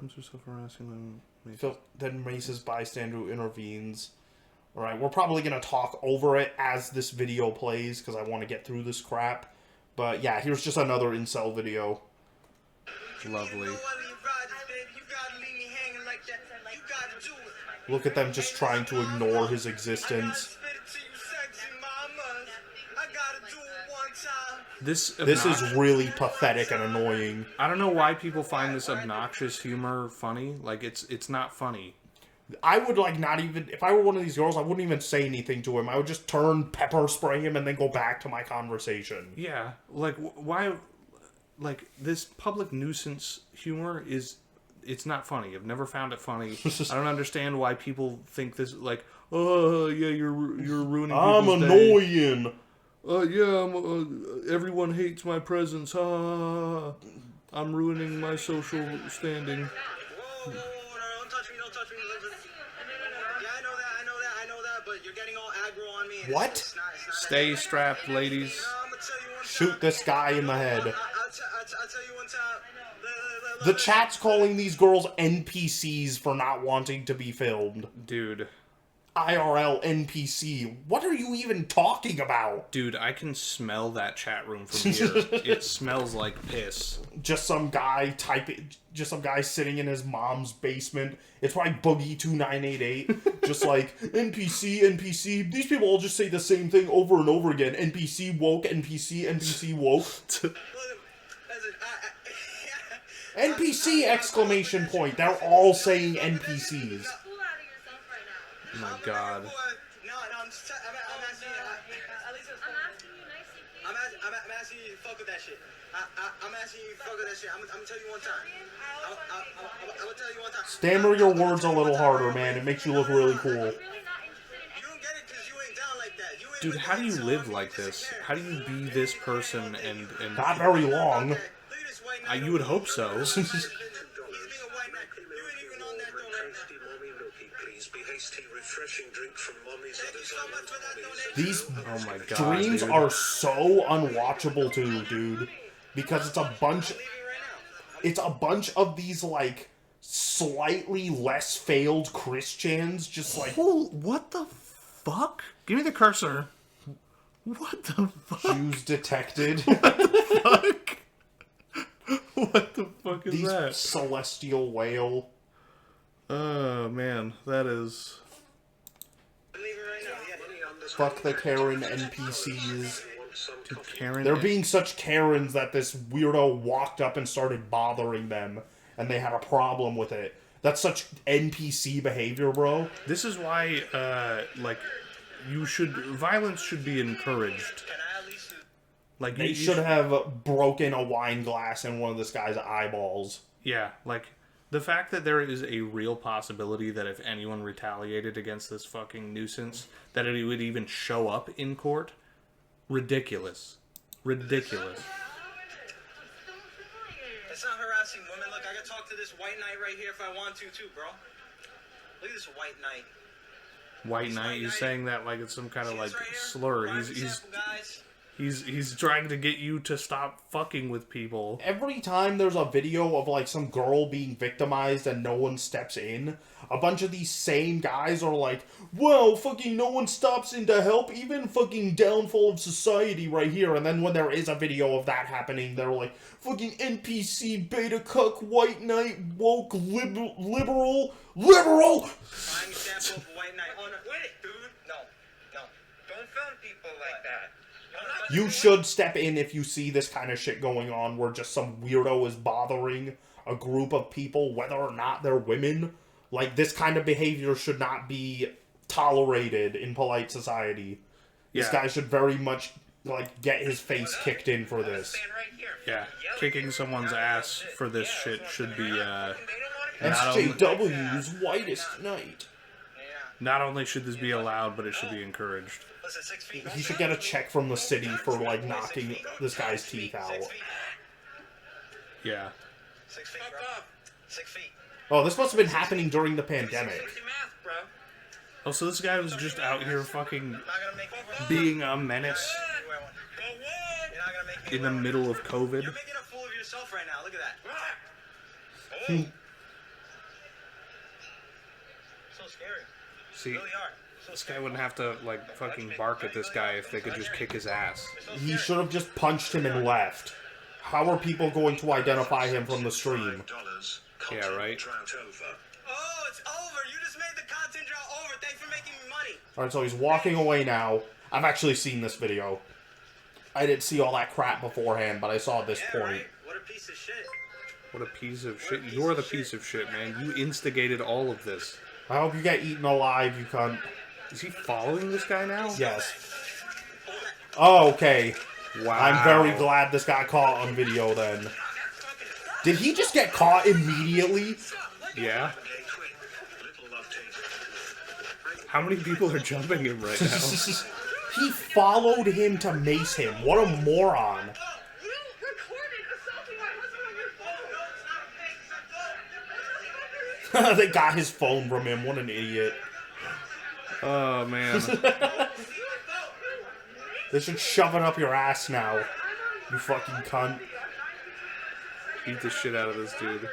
Then Mace's bystander intervenes. Alright, we're probably going to talk over it as this video plays, because I want to get through this crap. But yeah, here's just another incel video. Lovely. Look at them just trying to ignore his existence. This is really pathetic and annoying. I don't know why people find this obnoxious humor funny. Like, it's not funny. I would, like, not even... If I were one of these girls, I wouldn't even say anything to him. I would just pepper spray him and then go back to my conversation. Yeah. Like, why... Like, this public nuisance humor is... It's not funny. I've never found it funny. I don't understand why people think this, like, oh, yeah, you're ruining I'm people's annoying. Day. Yeah, everyone hates my presence. Ha, I'm ruining my social standing. Whoa, don't touch me, don't touch me. Yeah, I know that, but you're getting all aggro on me. What? It's not Stay strapped, ladies. Shoot this guy in the head. I'll tell you one time. The chat's calling these girls NPCs for not wanting to be filmed. Dude. IRL NPC. What are you even talking about? Dude, I can smell that chat room from here. It smells like piss. Just some guy sitting in his mom's basement. It's probably Boogie2988. Just like, NPC. These people all just say the same thing over and over again. NPC woke, NPC woke. NPC exclamation point. They're all saying NPCs. Oh my god. I'm asking you to fuck with that shit. I'm asking you to fuck with that shit. I'm gonna tell you one time. I'm gonna tell you one time. Stammer your words a little harder, man. It makes you look really cool. You don't get it because you ain't down like that. Dude, how do you live like this? How do you be this person and Not very long. You would hope so. These oh my God, dreams dude. are so unwatchable too, dude. Because it's a bunch of these, like, slightly less failed Christians, just like... What the fuck? Give me the cursor. What the fuck? Jews detected. What the fuck? What the fuck is These that? celestial whale. Oh, man. That is... Fuck the Karen NPCs. Dude, Karen... They're being such Karens that this weirdo walked up and started bothering them, and they had a problem with it. That's such NPC behavior, bro. This is why, violence should be encouraged. Like, They should have broken a wine glass in one of this guy's eyeballs. Yeah, like, the fact that there is a real possibility that if anyone retaliated against this fucking nuisance, that it would even show up in court, ridiculous. Ridiculous. It's not harassing women. Look, I can talk to this white knight right here if I want to, too, bro. Look at this white knight. White knight, he's saying that like it's some kind of, like, slur. He's trying to get you to stop fucking with people. Every time there's a video of, like, some girl being victimized and no one steps in, a bunch of these same guys are like, whoa, fucking no one stops in to help, even fucking downfall of society right here. And then when there is a video of that happening, they're like, fucking NPC, beta cuck, white knight, woke, liberal. Prime example of white knight. Oh, no. Wait, dude. No. Don't film people like that. You should step in if you see this kind of shit going on where just some weirdo is bothering a group of people, whether or not they're women. Like, this kind of behavior should not be tolerated in polite society. This guy should very much, like, get his face kicked in for this. Yeah, kicking someone's ass for this shit should be, SJW's whitest knight. Not only should this be allowed, but it should be encouraged. He should get a check from the city for, like, knocking this guy's teeth out. Yeah. 6 feet, bro. 6 feet. Oh, this must have been happening during the pandemic. Oh, so this guy was just out here fucking being a menace in the middle of COVID. You're making a fool of yourself right now. Look at that. So scary. See, Really are. this guy wouldn't have to, like, fucking bark at this guy if they could just kick his ass. He should have just punched him and left. How are people going to identify him from the stream? Yeah, right? Oh, it's over. You just made the content drop over. Thanks for making me money. Alright, so he's walking away now. I've actually seen this video. I didn't see all that crap beforehand, but I saw this point. Right? What a piece of shit. What a piece of shit. You're the piece of shit, man. You instigated all of this. I hope you get eaten alive, you cunt. Is he following this guy now? Yes. Oh, okay. Wow. I'm very glad this got caught on video then. Did he just get caught immediately? Yeah. How many people are jumping him right now? He followed him to mace him. What a moron. They got his phone from him. What an idiot. Oh, man. They should shove it up your ass now. You fucking cunt. Beat the shit out of this dude.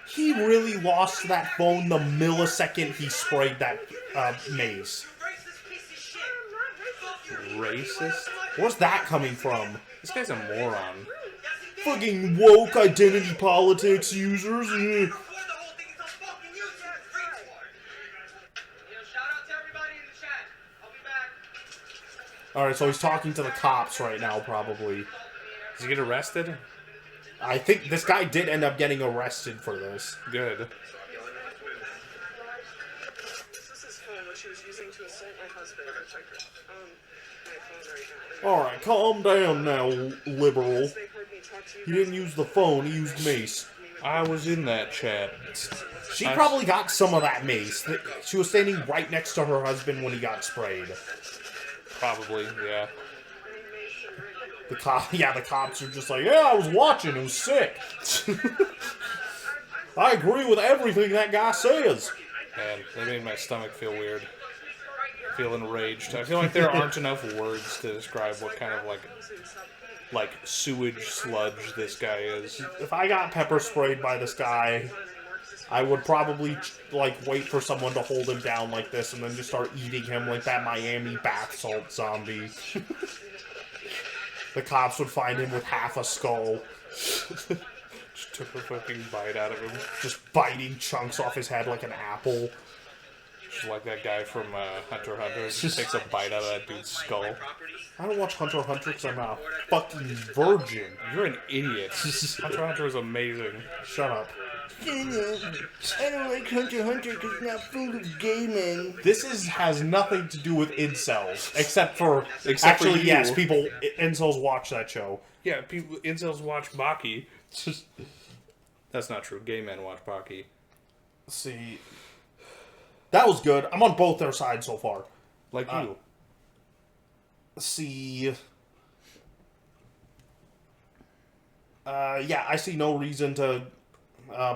He really lost that phone the millisecond he sprayed that mace. Racist? Where's that coming from? This guy's a moron. Fucking woke identity politics users. Alright, so he's talking to the cops right now, probably. Does he get arrested? I think this guy did end up getting arrested for this. Good. This is his phone, which he was using to assault my husband. Alright, calm down now, liberal. He didn't use the phone, he used mace. I was in that chat. She probably got some of that mace. She was standing right next to her husband when he got sprayed. Probably, yeah. The cops are just like, yeah, I was watching, it was sick. I agree with everything that guy says. Man, that made my stomach feel weird. I feel enraged. I feel like there aren't enough words to describe what kind of like sewage sludge this guy is. If I got pepper sprayed by this guy, I would probably like wait for someone to hold him down like this and then just start eating him like that Miami bath salt zombie. The cops would find him with half a skull. Just took a fucking bite out of him. Just biting chunks off his head like an apple. Just like that guy from Hunter x Hunter. Just takes a bite out of that dude's skull. I don't watch Hunter x Hunter because I'm a fucking virgin. You're an idiot. Hunter x Hunter is amazing. Shut up. I don't like Hunter x Hunter because it's not full of gay men. This has nothing to do with incels, except for you. Yes, people incels watch that show. Yeah, incels watch Baki. That's not true. Gay men watch Baki. See, that was good. I'm on both their sides so far. Like you. See, yeah, I see no reason to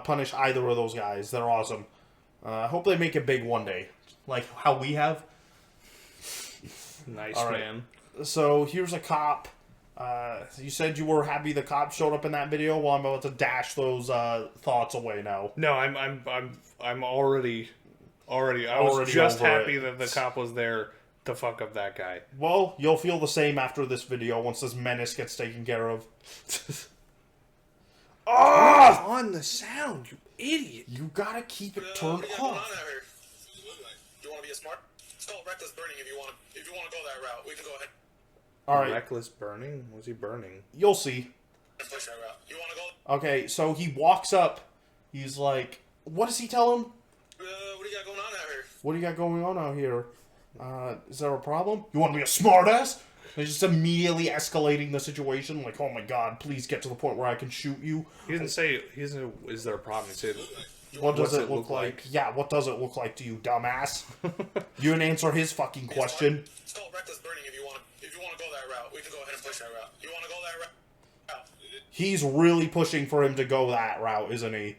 punish either of those guys. They're awesome. I hope they make it big one day, like how we have. Nice, right. man. So here's a cop. You said you were happy the cop showed up in that video. Well, I'm about to dash those thoughts away now. No, I'm already. I was just happy that the cop was there to fuck up that guy. Well, you'll feel the same after this video once this menace gets taken care of. Ah! On the sound, you idiot! You gotta keep it turned off. Do you want to be a smart? It's called reckless burning. If you want to go that route, we can go ahead. All right. Reckless burning? Was he burning? You'll see. Push that route. You want to go? Okay, so he walks up. He's like, what does he tell him? What do you got going on out here? What do you got going on out here? Is there a problem? You want to be a smartass? He's just immediately escalating the situation. Like, oh my god, please get to the point where I can shoot you. He didn't say, is there a problem? He said, what does it look like? Yeah, what does it look like to you, dumbass? You didn't answer his fucking question. It's called reckless burning. If you want to go that route, we can go ahead and push that route. You want to go that route? He's really pushing for him to go that route, isn't he?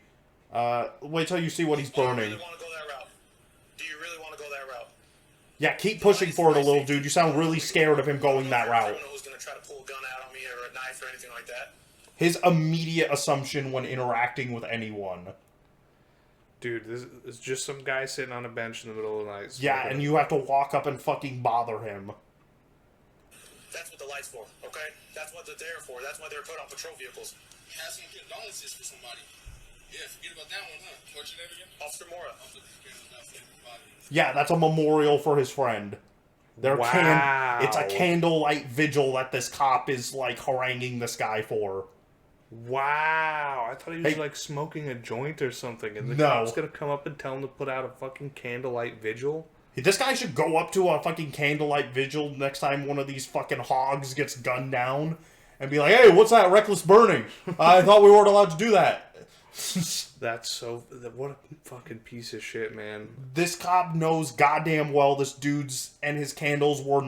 Wait till you see what he's burning. Do you really want to go that route? Yeah, keep pushing for it a little, dude. You sound really scared of him going that route. Who's going to try to pull a gun out on me or a knife or anything like that? His immediate assumption when interacting with anyone. Dude, this is just some guy sitting on a bench in the middle of the night. Yeah, and you have to walk up and fucking bother him. That's what the light's for, okay? That's what they're there for. That's why they're put on patrol vehicles. Have some condolences for somebody. Yeah, forget about that one, huh? What's your name again? Officer Mora. Yeah, that's a memorial for his friend. Wow. It's a candlelight vigil that this cop is, like, haranguing this guy for. Wow. I thought he was, like, smoking a joint or something, and the cop's gonna come up and tell him to put out a fucking candlelight vigil? This guy should go up to a fucking candlelight vigil next time one of these fucking hogs gets gunned down and be like, hey, what's that reckless burning? I thought we weren't allowed to do that. That's so... What a fucking piece of shit, man. This cop knows goddamn well this dude's and his candles were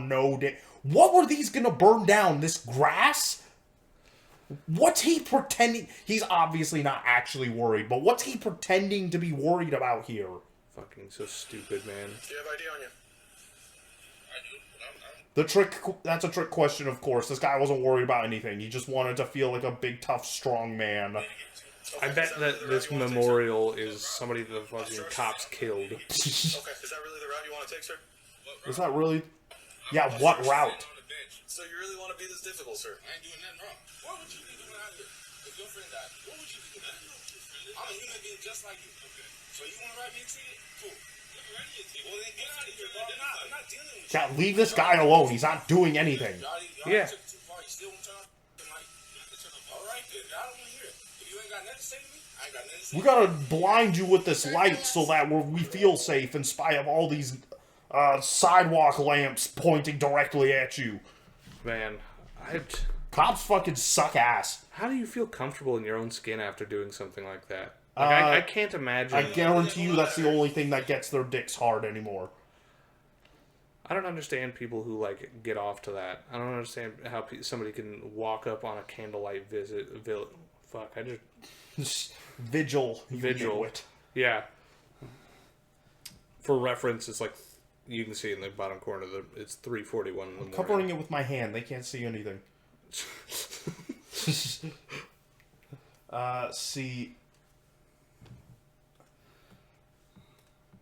what were these gonna burn down? This grass? What's he pretending? He's obviously not actually worried, but what's he pretending to be worried about here? Fucking so stupid, man. Do you have ID on you? That's a trick question, of course. This guy wasn't worried about anything. He just wanted to feel like a big, tough, strong man. I bet that this memorial is somebody the fucking cops killed. Okay, is that really the route you want to take, sir? Is that really? Yeah, what route? So you really want to be this difficult, sir? I ain't doing nothing wrong. What would you be doing out here if your friend died? What would you be doing? I'm a human being just like you. Okay. So you want to write me a ticket? Cool. Well, then get out of here, bro. I'm not dealing with you. Yeah, leave this guy alone. He's not doing anything. Yeah. We gotta blind you with this light so that we feel safe in spite of all these sidewalk lamps pointing directly at you. Man, Cops fucking suck ass. How do you feel comfortable in your own skin after doing something like that? Like, I can't imagine. I guarantee you that's the only thing that gets their dicks hard anymore. I don't understand people who, like, get off to that. I don't understand how somebody can walk up on a candlelight fuck, I just... Vigil. Yeah. For reference, it's like, you can see in the bottom corner that it's 3:41 in the morning. I'm covering it with my hand. They can't see anything. See.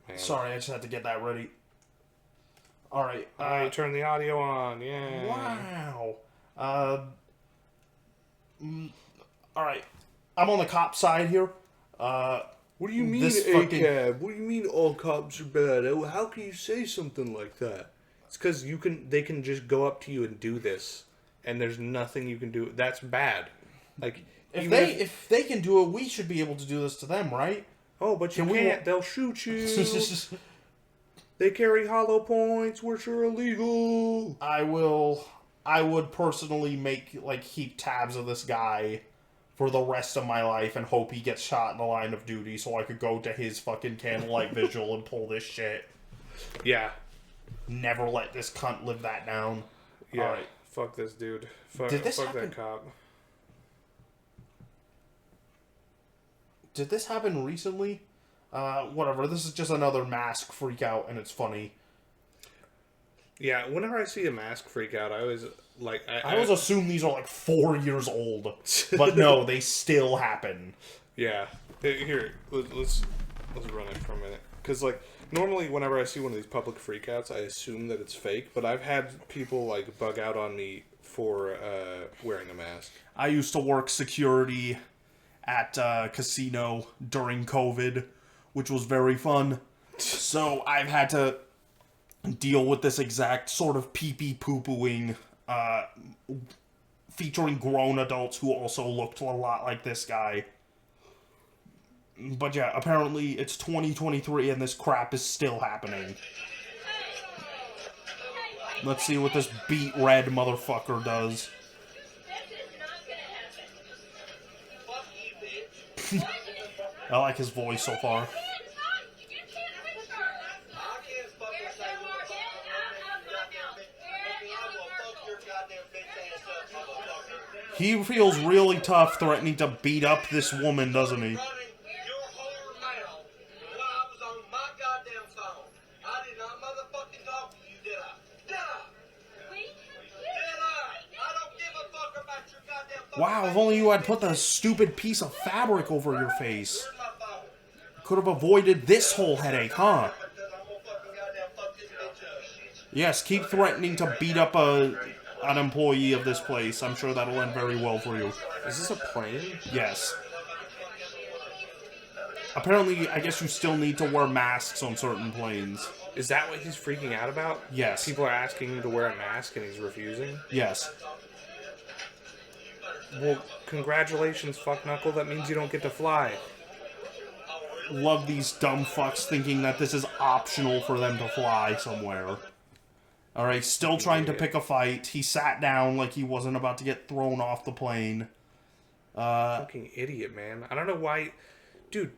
Man. Sorry, I just had to get that ready. Alright. Turn the audio on. Yeah. Wow. Alright. I'm on the cop side here. What do you mean, ACAB? What do you mean all cops are bad? How can you say something like that? It's because they can just go up to you and do this, and there's nothing you can do. That's bad. Like if they can do it, we should be able to do this to them, right? Oh, but you can't. They'll shoot you. They carry hollow points, which are illegal. I would personally keep tabs of this guy for the rest of my life and hope he gets shot in the line of duty so I could go to his fucking candlelight vigil and pull this shit. Yeah. Never let this cunt live that down. Yeah. Alright. Fuck this dude. Fuck that cop. Did this happen recently? Whatever. This is just another mask freak out and it's funny. Yeah, whenever I see a mask freak out, I always I always assume these are like 4 years old, but no, they still happen. Yeah, here let's run it for a minute, because like normally whenever I see one of these public freakouts, I assume that it's fake, but I've had people like bug out on me for wearing a mask. I used to work security at a casino during COVID, which was very fun. So I've had to deal with this exact sort of pee-pee poo-pooing, featuring grown adults who also looked a lot like this guy. But yeah, apparently it's 2023 and this crap is still happening. Let's see what this beat red motherfucker does. I like his voice so far. He feels really tough threatening to beat up this woman, doesn't he? Wow, if only you had put the stupid piece of fabric over your face. Could have avoided this whole headache, huh? Yes, keep threatening to beat up an employee of this place. I'm sure that'll end very well for you. Is this a plane? Yes. Apparently, I guess you still need to wear masks on certain planes. Is that what he's freaking out about? Yes. People are asking him to wear a mask and he's refusing? Yes. Well, congratulations, fuckknuckle. That means you don't get to fly. Love these dumb fucks thinking that this is optional for them to fly somewhere. Alright, still trying to pick a fight. He sat down like he wasn't about to get thrown off the plane. Fucking idiot, man. I don't know why... Dude,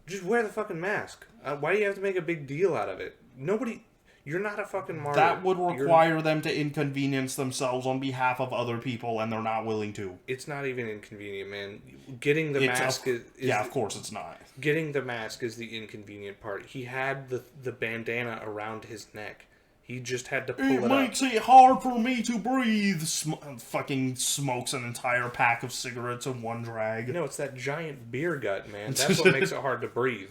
just wear the fucking mask. Why do you have to make a big deal out of it? Nobody... You're not a fucking martyr. That would require them to inconvenience themselves on behalf of other people, and they're not willing to. It's not even inconvenient, man. Getting the mask is... Yeah, of course it's not. Getting the mask is the inconvenient part. He had the bandana around his neck. He just had to pull it up. It makes it hard for me to breathe. Fucking smokes an entire pack of cigarettes in one drag. No, it's that giant beer gut, man. That's what makes it hard to breathe.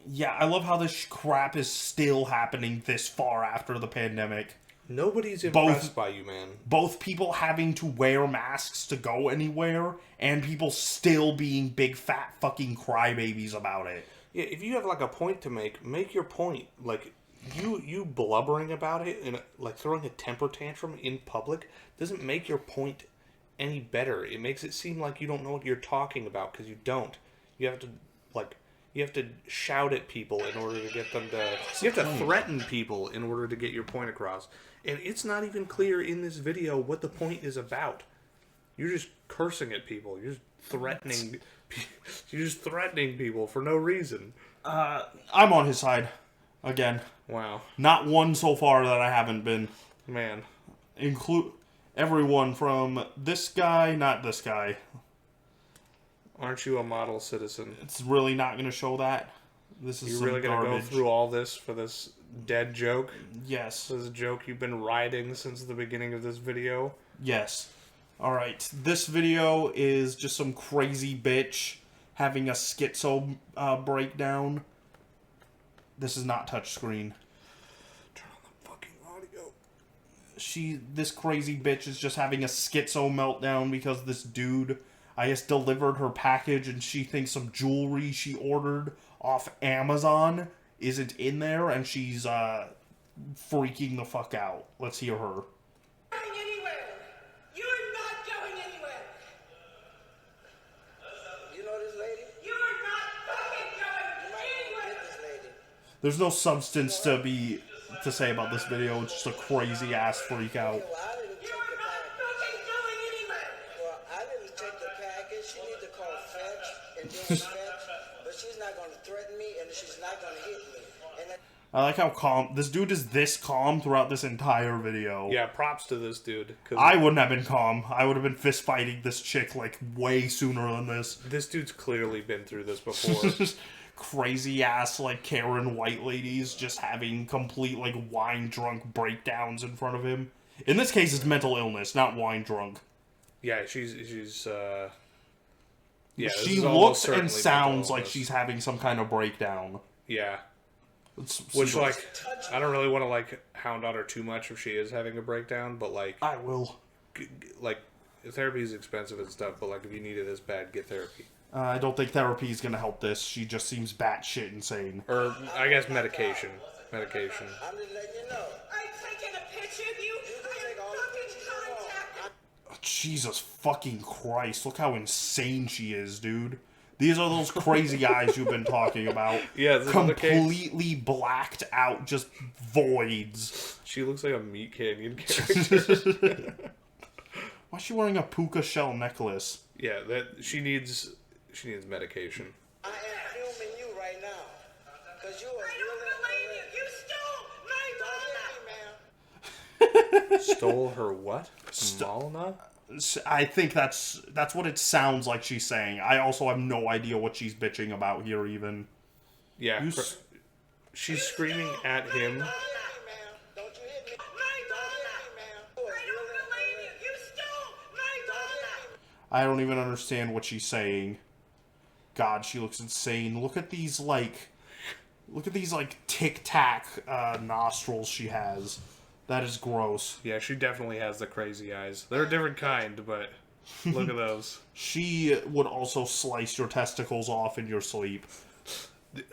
Yeah, I love how this crap is still happening this far after the pandemic. Nobody's impressed by you, man. Both people having to wear masks to go anywhere, and people still being big fat fucking crybabies about it. Yeah, if you have like a point to make your point. Like, you blubbering about it and like throwing a temper tantrum in public doesn't make your point any better. It makes it seem like you don't know what you're talking about, because you don't. You have to, like, You have to shout at people in order to get them to... You have to threaten people in order to get your point across. And it's not even clear in this video what the point is about. You're just cursing at people. You're just threatening... You're just threatening people for no reason. I'm on his side. Again. Wow. Not one so far that I haven't been. Man. Include everyone from this guy, not this guy. Aren't you a model citizen? It's really not going to show that. This is You're some really going to go garbage. through all this for this dead joke? Yes. This is a joke you've been riding since the beginning of this video? Yes. Alright, this video is just some crazy bitch having a schizo breakdown. This is not touchscreen. Turn on the fucking audio. This crazy bitch is just having a schizo meltdown because this dude, I guess, delivered her package and she thinks some jewelry she ordered off Amazon isn't in there and she's freaking the fuck out. Let's hear her. There's no substance to say about this video. It's just a crazy ass freak out. Well, I didn't take the package. She needs to call fetch and then fetch, but she's not going to threaten me and she's not going to hit me. And I like how calm this dude is. This calm throughout this entire video. Yeah, props to this dude. I wouldn't have been calm. I would have been fist fighting this chick like way sooner than this. This dude's clearly been through this before. Crazy ass like Karen white ladies just having complete like wine drunk breakdowns in front of him. In this case, it's mental illness, not wine drunk. Yeah, she's yeah. She looks and sounds like she's having some kind of breakdown. Yeah. Which like I don't really want to like hound on her too much if she is having a breakdown, but like I will. Like therapy is expensive and stuff, but like if you need it this bad, get therapy. I don't think therapy is going to help this. She just seems batshit insane. Or, I guess, medication. Medication. I'm just letting you know. I'm taking a picture of you. Jesus fucking Christ. Look how insane she is, dude. These are those crazy eyes you've been talking about. Yeah, completely blacked out, just voids. She looks like a Meat Canyon character. Why is she wearing a puka shell necklace? Yeah, she needs medication. I am filming you right now. Because you are really... You stole her what? Malna? I think that's what it sounds like she's saying. I also have no idea what she's bitching about here, even. Yeah, she's screaming at him. I don't even understand what she's saying. God, she looks insane. Look at these Tic Tac nostrils she has. That is gross. Yeah, she definitely has the crazy eyes. They're a different kind, but look at those. She would also slice your testicles off in your sleep.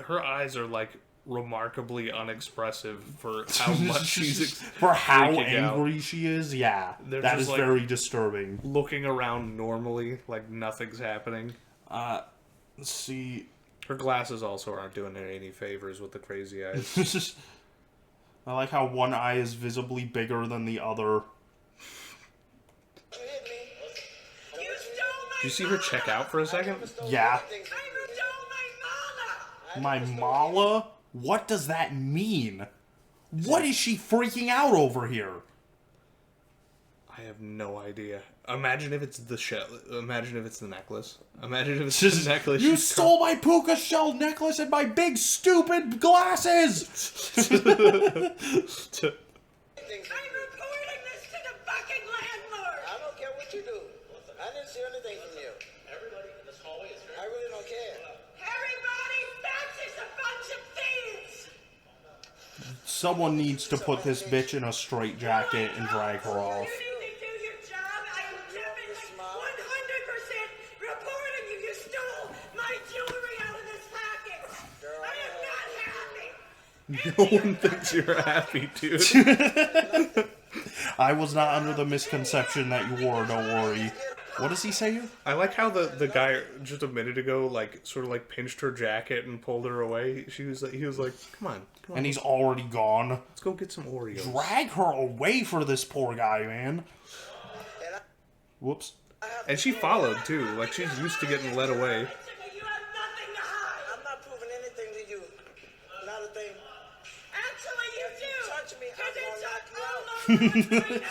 Her eyes are like remarkably unexpressive for how much she's for how angry she is. Yeah, that is like very disturbing. Looking around normally, like nothing's happening. Let's see. Her glasses also aren't doing her any favors with the crazy eyes. I like how one eye is visibly bigger than the other. Did you see her check out for a second? Yeah. My mala? What does that mean? What is she freaking out over here? I have no idea. Imagine if it's the shell. Imagine if it's the necklace. Imagine if it's the necklace. You stole my puka shell necklace and my big stupid glasses! I'm reporting this to the fucking landlord! I don't care what you do. I didn't see anything from you. Everybody in this hallway is very... I really don't care. Everybody, that's just a bunch of thieves! Someone needs to put this bitch in a straitjacket and drag her off. No one thinks you're happy, dude. I was not under the misconception that you were, don't worry. What does he say here? I like how the guy just a minute ago sort of pinched her jacket and pulled her away. He was like, come on. And he's already gone. Let's go get some Oreos. Drag her away for this poor guy, man. Whoops. And she followed too. Like, she's used to getting led away. I'm not proving anything to you. Not a thing. Actually, you do. Touch me, I'm Because gonna it's knock you out. all over the screen.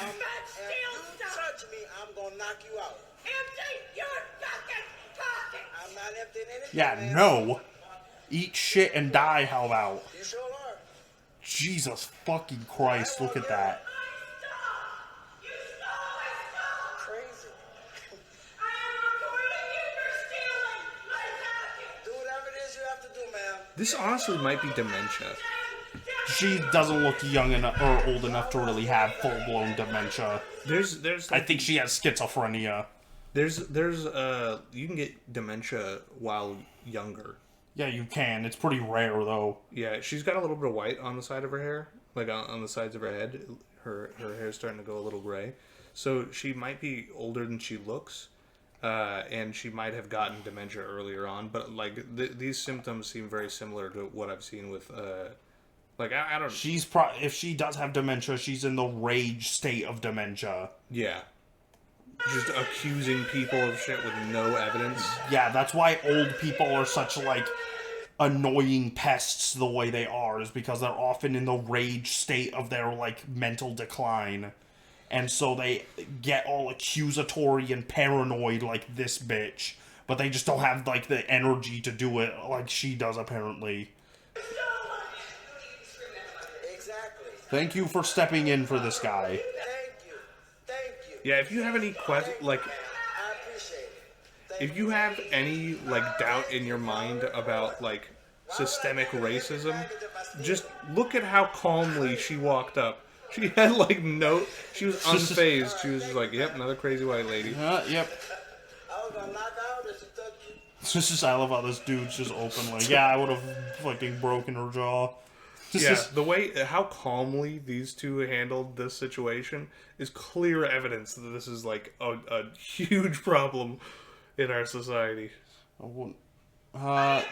You touch me, I'm gonna knock you out. Empty your fucking pocket. I'm not emptying anything. Yeah, man. no. Eat shit and die, how about? You sure are. Jesus fucking Christ, look at that. Crazy. I am reporting you for stealing my pocket. Do whatever it is you have to do, ma'am. This honestly might be dementia. She doesn't look young enough or old enough to really have full-blown dementia. There's I think she has schizophrenia. There's you can get dementia while younger. Yeah, you can. It's pretty rare, though. Yeah, she's got a little bit of white on the side of her hair, like on the sides of her head. Her hair's starting to go a little gray, so she might be older than she looks, and she might have gotten dementia earlier on. But these symptoms seem very similar to what I've seen with I don't. She's if she does have dementia, she's in the rage state of dementia. Yeah. Just accusing people of shit with no evidence. Yeah, that's why old people are such annoying pests the way they are, is because they're often in the rage state of their mental decline. And so they get all accusatory and paranoid like this bitch, but they just don't have the energy to do it like she does apparently. Exactly. Thank you for stepping in for this guy. Thank you. Yeah, if you have any questions, I appreciate it. if you have any doubt in your mind about systemic racism, just look at how calmly she walked up. She had she was unfazed. She was just like, yep, another crazy white lady. Yep. I was gonna knock out if she touched you. I love how this dude's just open yeah, I would have fucking broken her jaw. Yeah, the way how calmly these two handled this situation is clear evidence that this is a huge problem in our society. Why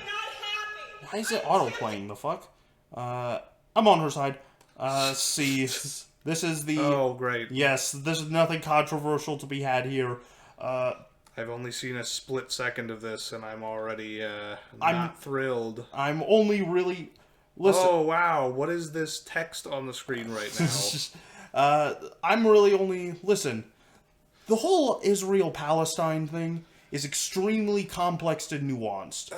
is it auto-playing? The fuck? I'm on her side. See, this is the... Oh, great. Yes, there's nothing controversial to be had here. I've only seen a split second of this, and I'm already not thrilled. I'm only really... Listen. Oh, wow. What is this text on the screen right now? I'm really only... Listen, the whole Israel-Palestine thing is extremely complex and nuanced.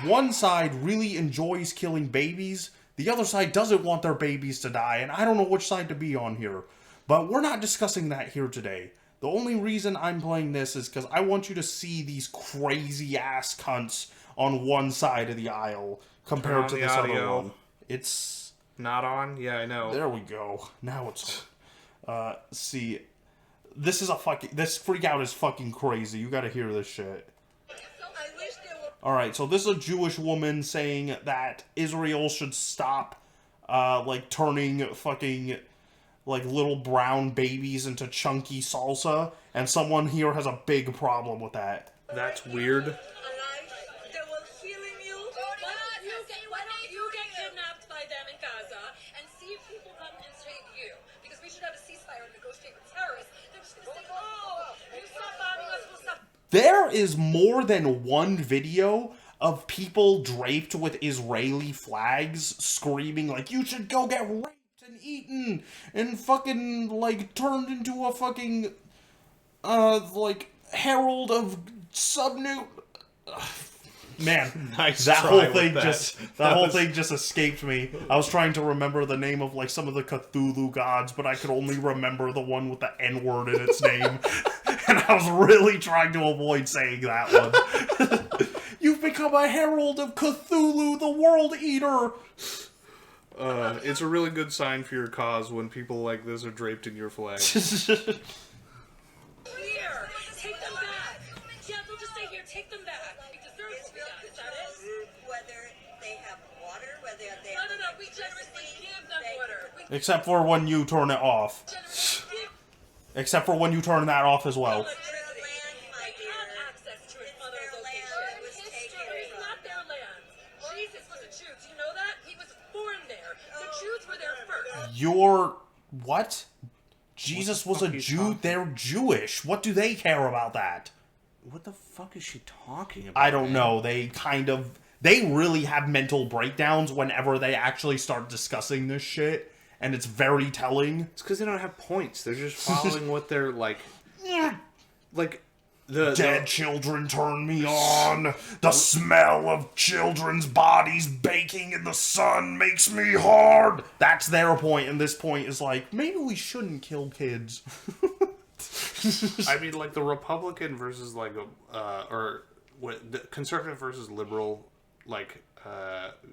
One side really enjoys killing babies. The other side doesn't want their babies to die, and I don't know which side to be on here. But we're not discussing that here today. The only reason I'm playing this is because I want you to see these crazy-ass cunts on one side of the aisle compared to this other one. It's... Not on? Yeah, I know. There we go. Now it's... see... This is a fucking... This freak out is fucking crazy. You gotta hear this shit. Alright, so this is a Jewish woman saying that Israel should stop, turning fucking, little brown babies into chunky salsa, and someone here has a big problem with that. That's weird. There is more than one video of people draped with Israeli flags screaming you should go get raped and eaten and fucking turned into a fucking herald of subnute. Man, nice. That whole thing just escaped me. I was trying to remember the name of some of the Cthulhu gods, but I could only remember the one with the N-word in its name. And I was really trying to avoid saying that one. You've become a herald of Cthulhu, the World Eater. It's a really good sign for your cause when people like this are draped in your flag. Here, take them back. Yeah, they'll just stay here. Take them back. It deserves to be done. Is that it? Whether they have water, whether they have... No. We generously give them water. Except for when you turn it off. Except for when you turn that off as well. You're what? Jesus was a Jew. They're Jewish. What do they care about that? What the fuck is she talking about? I don't know. They really have mental breakdowns whenever they actually start discussing this shit, and it's very telling. It's because they don't have points. They're just following what they're like. Dead children turn me on. The smell of children's bodies baking in the sun makes me hard. That's their point, and this point is like, maybe we shouldn't kill kids. I mean, like, the Republican versus, like, the conservative versus liberal, like,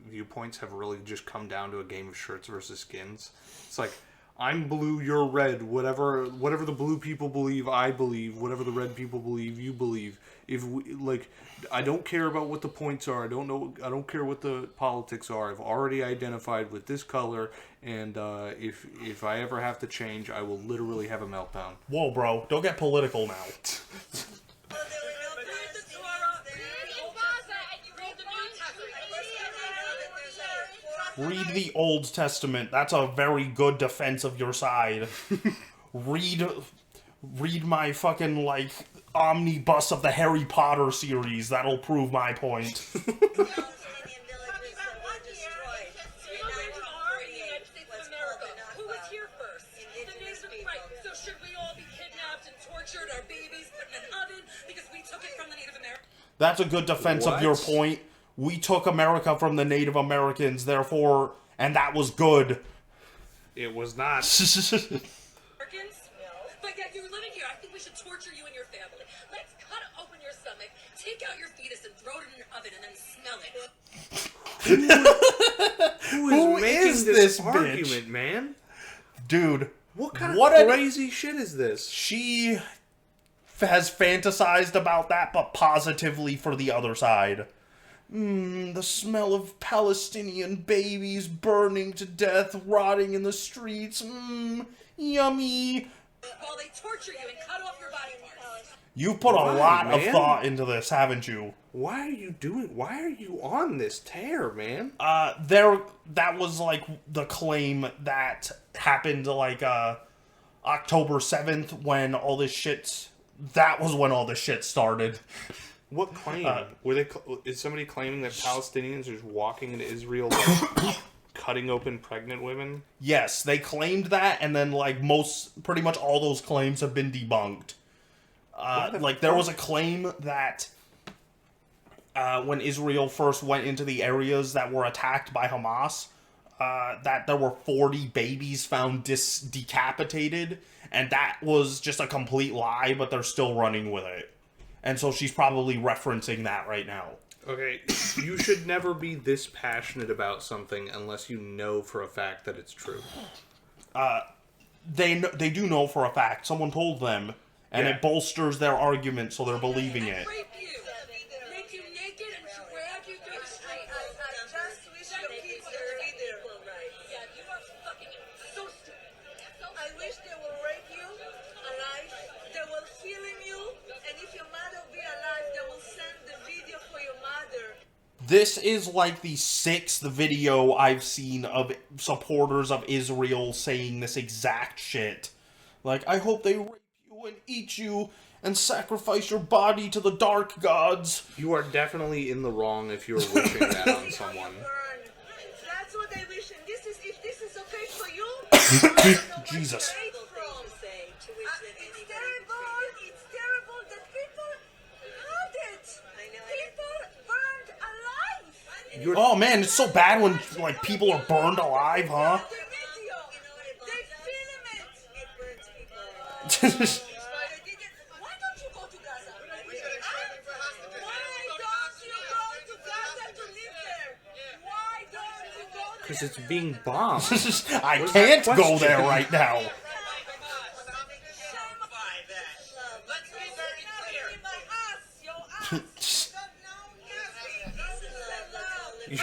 viewpoints have really just come down to a game of shirts versus skins. It's like, I'm blue, you're red. Whatever the blue people believe, I believe. Whatever the red people believe, you believe. If we, like, I don't care about what the points are. I don't care what the politics are. I've already identified with this color, and if I ever have to change, I will literally have a meltdown. Whoa, bro! Don't get political now. Read the Old Testament. That's a very good defense of your side. Read my fucking, like, omnibus of the Harry Potter series. That'll prove my point. That's a good defense of your point. We took America from the Native Americans, therefore, and that was good. It was not. Americans? But yet you're living here. I think we should torture you and your family. Let's cut open your stomach, take out your fetus, and throw it in an oven, and then smell it. Who is making this argument, man? Dude. What kind of crazy shit is this? She has fantasized about that, but positively for the other side. The smell of Palestinian babies burning to death, rotting in the streets. Yummy. While they torture you and cut off your body parts. You've put a lot of thought into this, haven't you? Why are you on this tear, man? That was, like, the claim that happened, like, October 7th when all this shit... That was when all this shit started. What claim? Is somebody claiming that Palestinians are just walking into Israel, like, cutting open pregnant women? Yes, they claimed that, and then, like, pretty much all those claims have been debunked. There was a claim that when Israel first went into the areas that were attacked by Hamas, that there were 40 babies found decapitated, and that was just a complete lie, but they're still running with it. And so she's probably referencing that right now. Okay, you should never be this passionate about something unless you know for a fact that it's true. They do know for a fact. Someone told them, and it bolsters their argument, so they're believing it. Make you naked and drag you through the street. I just wish your kids were there. Yeah, you are fucking so stupid. I wish they will rape you alive. They will killing you, and if your mother be alive, they will send the video for your mother. This is like the 6th video I've seen of supporters of Israel saying this exact shit. Like, I hope they rape you and eat you and sacrifice your body to the dark gods. You are definitely in the wrong if you're wishing that on someone. That's what I wish, and if this is okay for you. Jesus. It's terrible that people had it. People burned alive. Oh man, it's so bad when, like, people are burned alive, huh? They film it. Why don't you go to Gaza? Why don't you go to Gaza to live there? Why don't you go there? Because it's being bombed. I can't go there right now.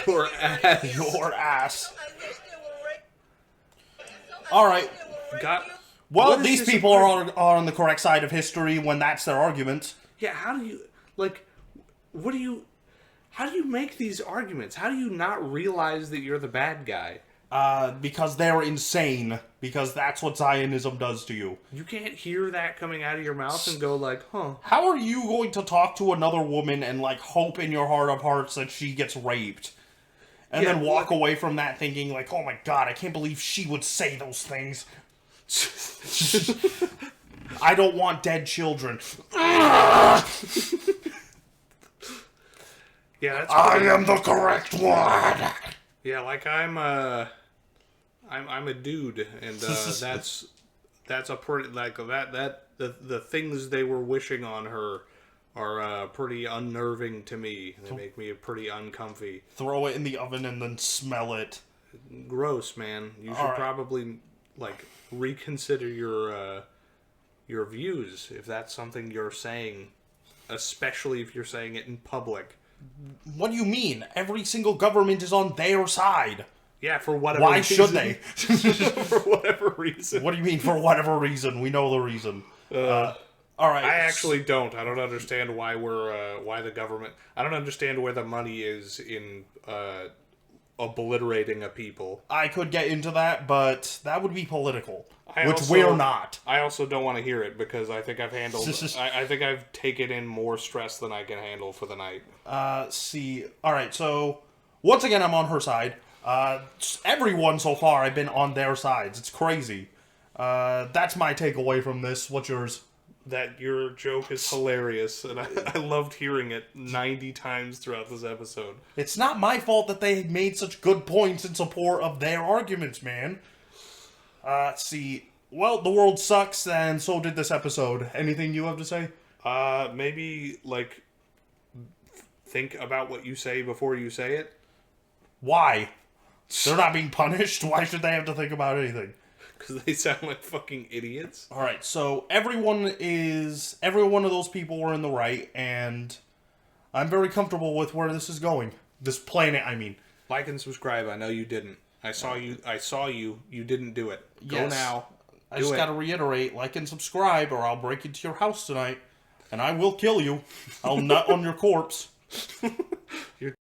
Your ass. Your ass. Alright. Well, these people are on the correct side of history when that's their argument. Yeah, how do you make these arguments? How do you not realize that you're the bad guy? Because they're insane. Because that's what Zionism does to you. You can't hear that coming out of your mouth and go like, huh. How are you going to talk to another woman and, like, hope in your heart of hearts that she gets raped? And then walk away from that thinking, like, oh my god, I can't believe she would say those things. I don't want dead children. Yeah, that's I am the correct one. Yeah, like I'm a dude, and that's a pretty like the things they were wishing on her are pretty unnerving to me. They make me pretty uncomfy. Throw it in the oven and then smell it. Gross, man. You should probably like reconsider your views if that's something you're saying, especially if you're saying it in public. What do you mean? Every single government is on their side. Yeah, for whatever Why reason. should they? For whatever reason. What do you mean, for whatever reason? We know the reason. All right. I actually don't. I don't understand why why the government... I don't understand where the money is in obliterating a people. I could get into that, but that would be political. Which also, we're not. I also don't want to hear it because I think I've handled... I think I've taken in more stress than I can handle for the night. See. Alright, so... Once again, I'm on her side. Everyone so far, I've been on their sides. It's crazy. That's my takeaway from this. What's yours? That your joke is hilarious, and I loved hearing it 90 times throughout this episode. It's not my fault that they made such good points in support of their arguments, man. See, well, the world sucks, and so did this episode. Anything you have to say? Maybe, like, think about what you say before you say it. Why? They're not being punished? Why should they have to think about anything? Because they sound like fucking idiots. Alright, so every one of those people were in the right, and I'm very comfortable with where this is going. This planet, I mean. Like and subscribe. I know you didn't. I saw you. You didn't do it. Go Yes. now. I just gotta reiterate, like and subscribe, or I'll break into your house tonight, and I will kill you. I'll nut on your corpse. You're